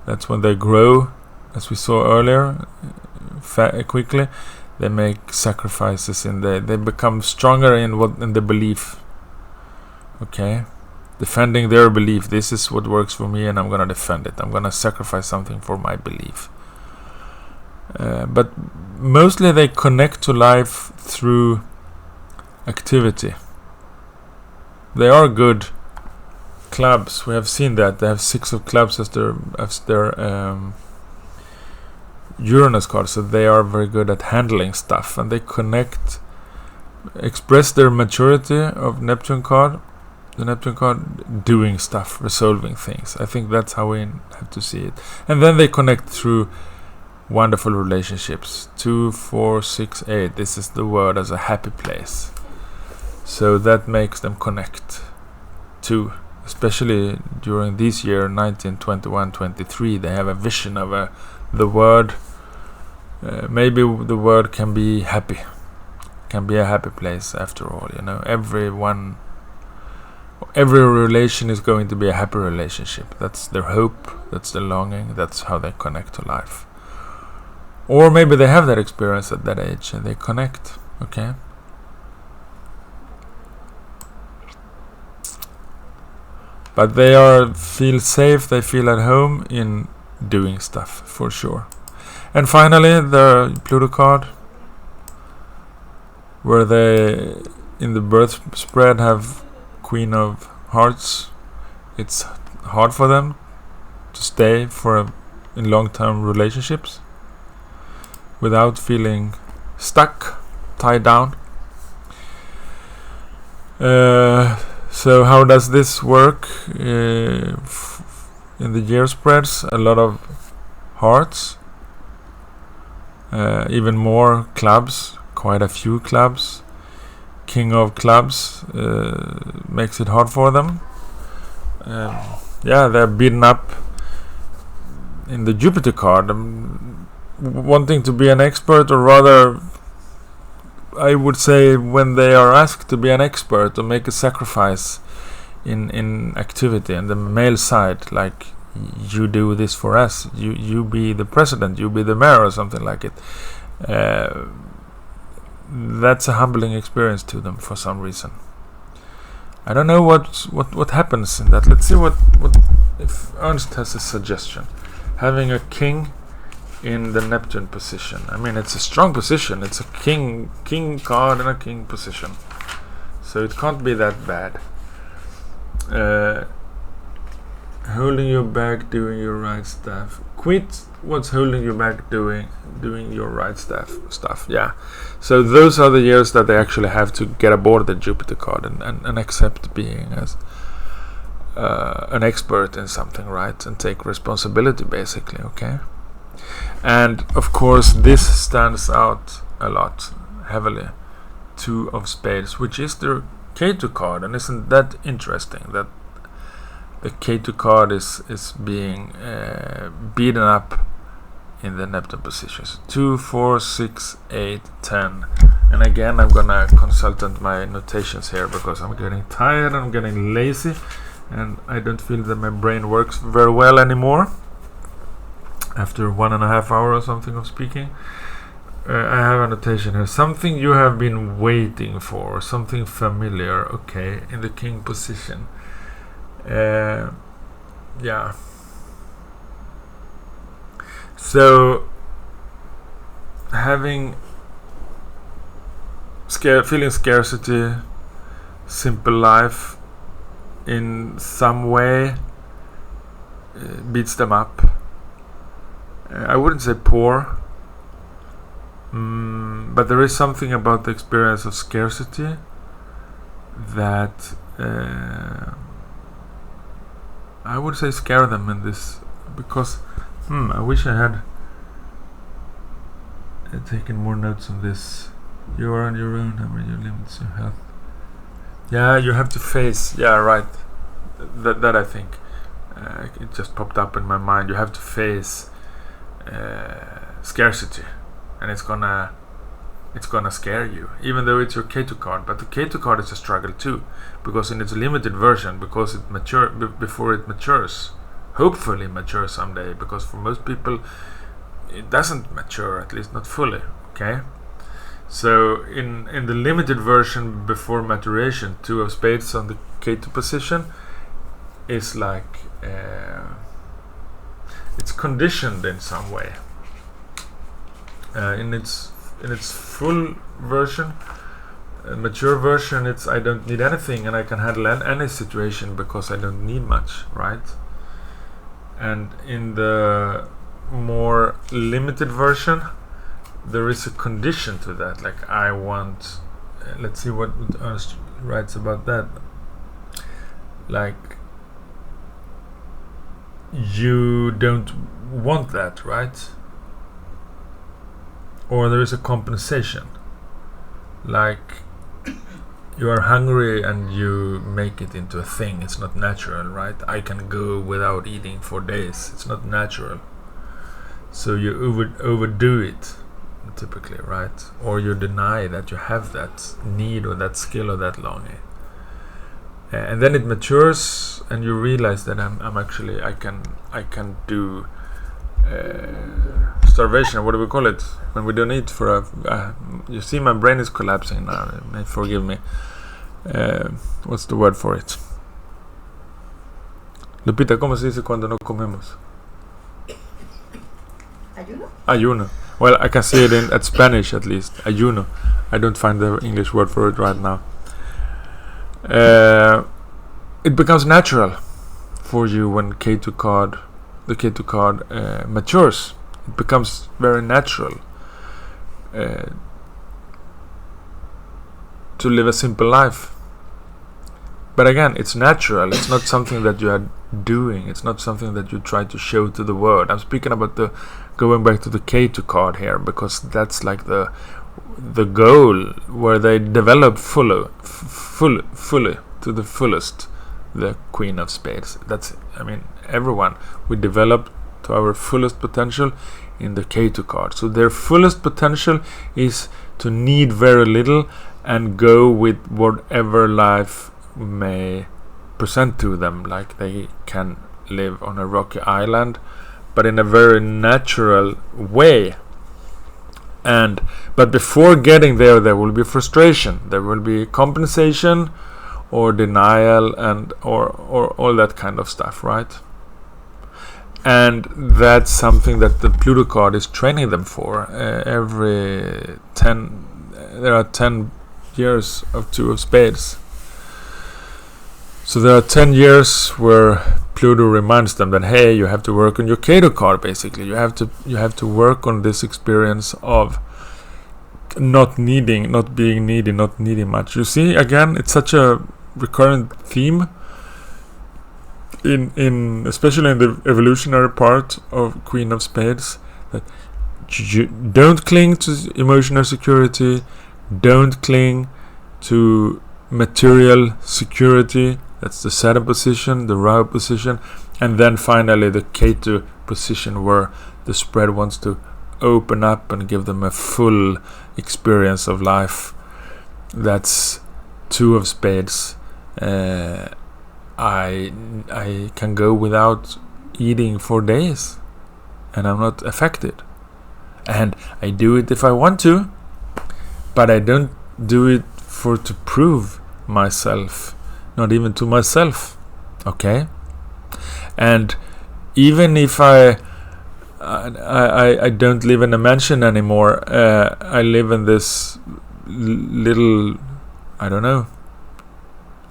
that's when they grow, as we saw earlier, quickly. They make sacrifices they become stronger in the belief. Okay, defending their belief. This is what works for me, and I'm gonna defend it. I'm gonna sacrifice something for my belief. But mostly they connect to life through activity. They are good clubs, we have seen that they have 6 of clubs as their Uranus card, so they are very good at handling stuff, and they express their maturity of Neptune card. The Neptune card doing stuff, resolving things. I think that's how we have to see it. And then they connect through wonderful relationships. 2, 4, 6, 8. This is the word as a happy place. So that makes them connect too. Especially during this year, 19, 21, 23, they have a vision of the word. Maybe the word can be happy. Can be a happy place after all. You know, every relation is going to be a happy relationship. That's their hope, that's their longing, that's how they connect to life. Or maybe they have that experience at that age and they connect, okay? But they feel safe, they feel at home in doing stuff, for sure. And finally, the Pluto card, where they, in the birth spread, have Queen of Hearts. It's hard for them to stay in long-term relationships without feeling stuck, tied down. So how does this work in the year spreads? A lot of hearts, even more clubs, quite a few clubs. King of clubs makes it hard for them. They're beaten up in the Jupiter card, wanting to be an expert, or rather, I would say, when they are asked to be an expert or make a sacrifice in activity, and the male side, like, you do this for us, you be the president, you be the mayor, or something like it. That's a humbling experience to them for some reason. I don't know what happens in that. Let's see what if Ernst has a suggestion. Having a king in the Neptune position. I mean, it's a strong position. It's a king card in a king position, so it can't be that bad. Holding you back doing your right stuff. Quit what's holding you back doing your right stuff. Yeah. So those are the years that they actually have to get aboard the Jupiter card and accept being as an expert in something, right? And take responsibility, basically, okay? And of course this stands out a lot heavily. 2 of Spades, which is the K2 card, and isn't that interesting that the K2 card is being beaten up in the Neptune positions. 2, 4, 6, 8, 10. And again, I'm gonna consult my notations here because I'm getting tired, I'm getting lazy, and I don't feel that my brain works very well anymore after 1.5 hours or something of speaking. I have a notation here. Something you have been waiting for, something familiar, okay, in the king position. Yeah. So having feeling scarcity, simple life in some way beats them up. I wouldn't say poor, but there is something about the experience of scarcity that I would say scare them in this, because I wish I had taken more notes on this. You are on your own, how many limits your health. Yeah, you have to face, yeah, right, that I think it just popped up in my mind. You have to face scarcity, and it's gonna scare you, even though it's your K2 card. But the K2 card is a struggle too, because in its limited version, because it before it matures, hopefully mature someday, because for most people it doesn't mature, at least not fully, okay? So in the limited version before maturation, 2 of Spades on the K2 position is like it's conditioned in some way. In its full version, A mature version, it's I don't need anything and I can handle any situation because I don't need much, right? And in the more limited version, there is a condition to that. Like I want, let's see what Ernst writes about that. Like you don't want that, right? Or there is a compensation. Like you are hungry and you make it into a thing. It's not natural, right? I can go without eating for days. It's not natural. So you overdo it, typically, right? Or you deny that you have that need or that skill or that longing. And then it matures, and you realize that I'm actually I can do starvation. What do we call it when we don't eat for a? You see, my brain is collapsing now. Forgive me. What's the word for it? Lupita, ¿cómo se dice cuando no comemos? Ayuno. Ayuno. Well, I can say it at Spanish at least. Ayuno. I don't find the English word for it right now. It becomes natural for you when the K2 card matures. It becomes very natural to live a simple life. But again, it's natural. It's not something that you are doing. It's not something that you try to show to the world. I'm speaking about going back to the K2 card here, because that's like the goal where they develop fully to the fullest the Queen of Spades. That's, I mean, everyone, we develop to our fullest potential in the K2 card. So their fullest potential is to need very little and go with whatever life may present to them. Like they can live on a rocky island, but in a very natural way. But before getting there will be frustration, there will be compensation or denial and or all that kind of stuff, right? And that's something that the Pluto card is training them for. There are 10 years of Two of Spades. So there are 10 years where Pluto reminds them that, hey, you have to work on your K2 card. Basically, you have to work on this experience of not needing, not being needy, not needing much. You see, again, it's such a recurrent theme in especially in the evolutionary part of Queen of Spades, that you don't cling to emotional security, don't cling to material security. That's the Saturn position, the Rahu position, and then finally the K2 position where the spread wants to open up and give them a full experience of life. That's Two of Spades. I can go without eating for days and I'm not affected, and I do it if I want to, but I don't do it to prove myself, not even to myself. Okay? And even if I don't live in a mansion anymore, I live in this little, I don't know,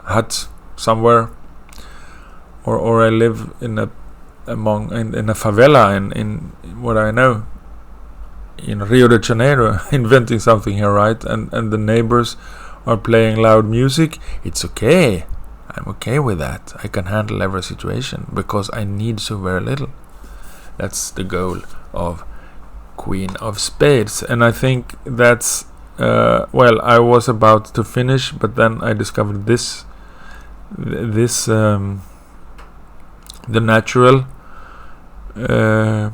hut somewhere, or I live in a favela in what I know, in Rio de Janeiro, inventing something here, right? And the neighbors are playing loud music. It's okay. I'm okay with that. I can handle every situation because I need so very little. That's the goal of Queen of Spades. And I think that's well, I was about to finish, but then I discovered this the natural I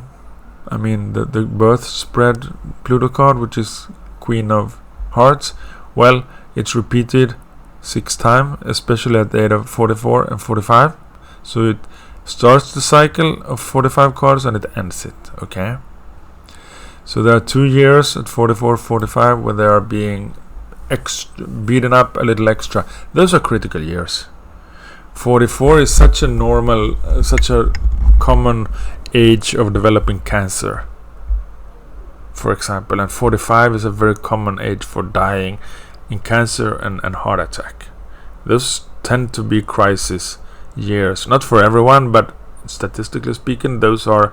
mean the birth spread Pluto card, which is Queen of Hearts. Well, it's repeated 6 times, especially at the age of 44 and 45. So it starts the cycle of 45 cards and it ends it. Okay, so there are 2 years at 44, 45 where they are being beaten up a little extra. Those are critical years. 44 is such a normal, such a common age of developing cancer, for example, and 45 is a very common age for dying in cancer and heart attack. Those tend to be crisis years. Not for everyone, but statistically speaking, those are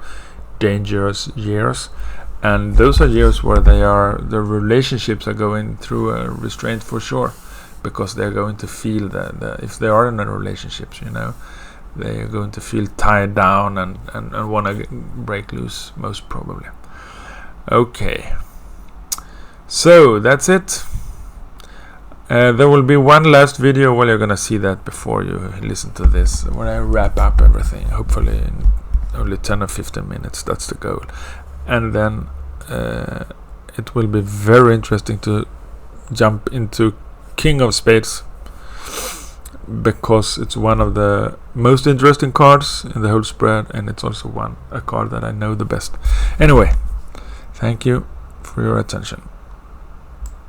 dangerous years. And those are years where the relationships are going through a restraint for sure, because they're going to feel that if they are in a relationships, they are going to feel tied down and want to break loose, most probably. Okay, so that's it. There will be one last video. Well, you're gonna see that before you listen to this, when I wrap up everything, hopefully in only 10 or 15 minutes. That's the goal. And then it will be very interesting to jump into King of Spades, because it's one of the most interesting cards in the whole spread, and it's also a card that I know the best. Anyway, thank you for your attention.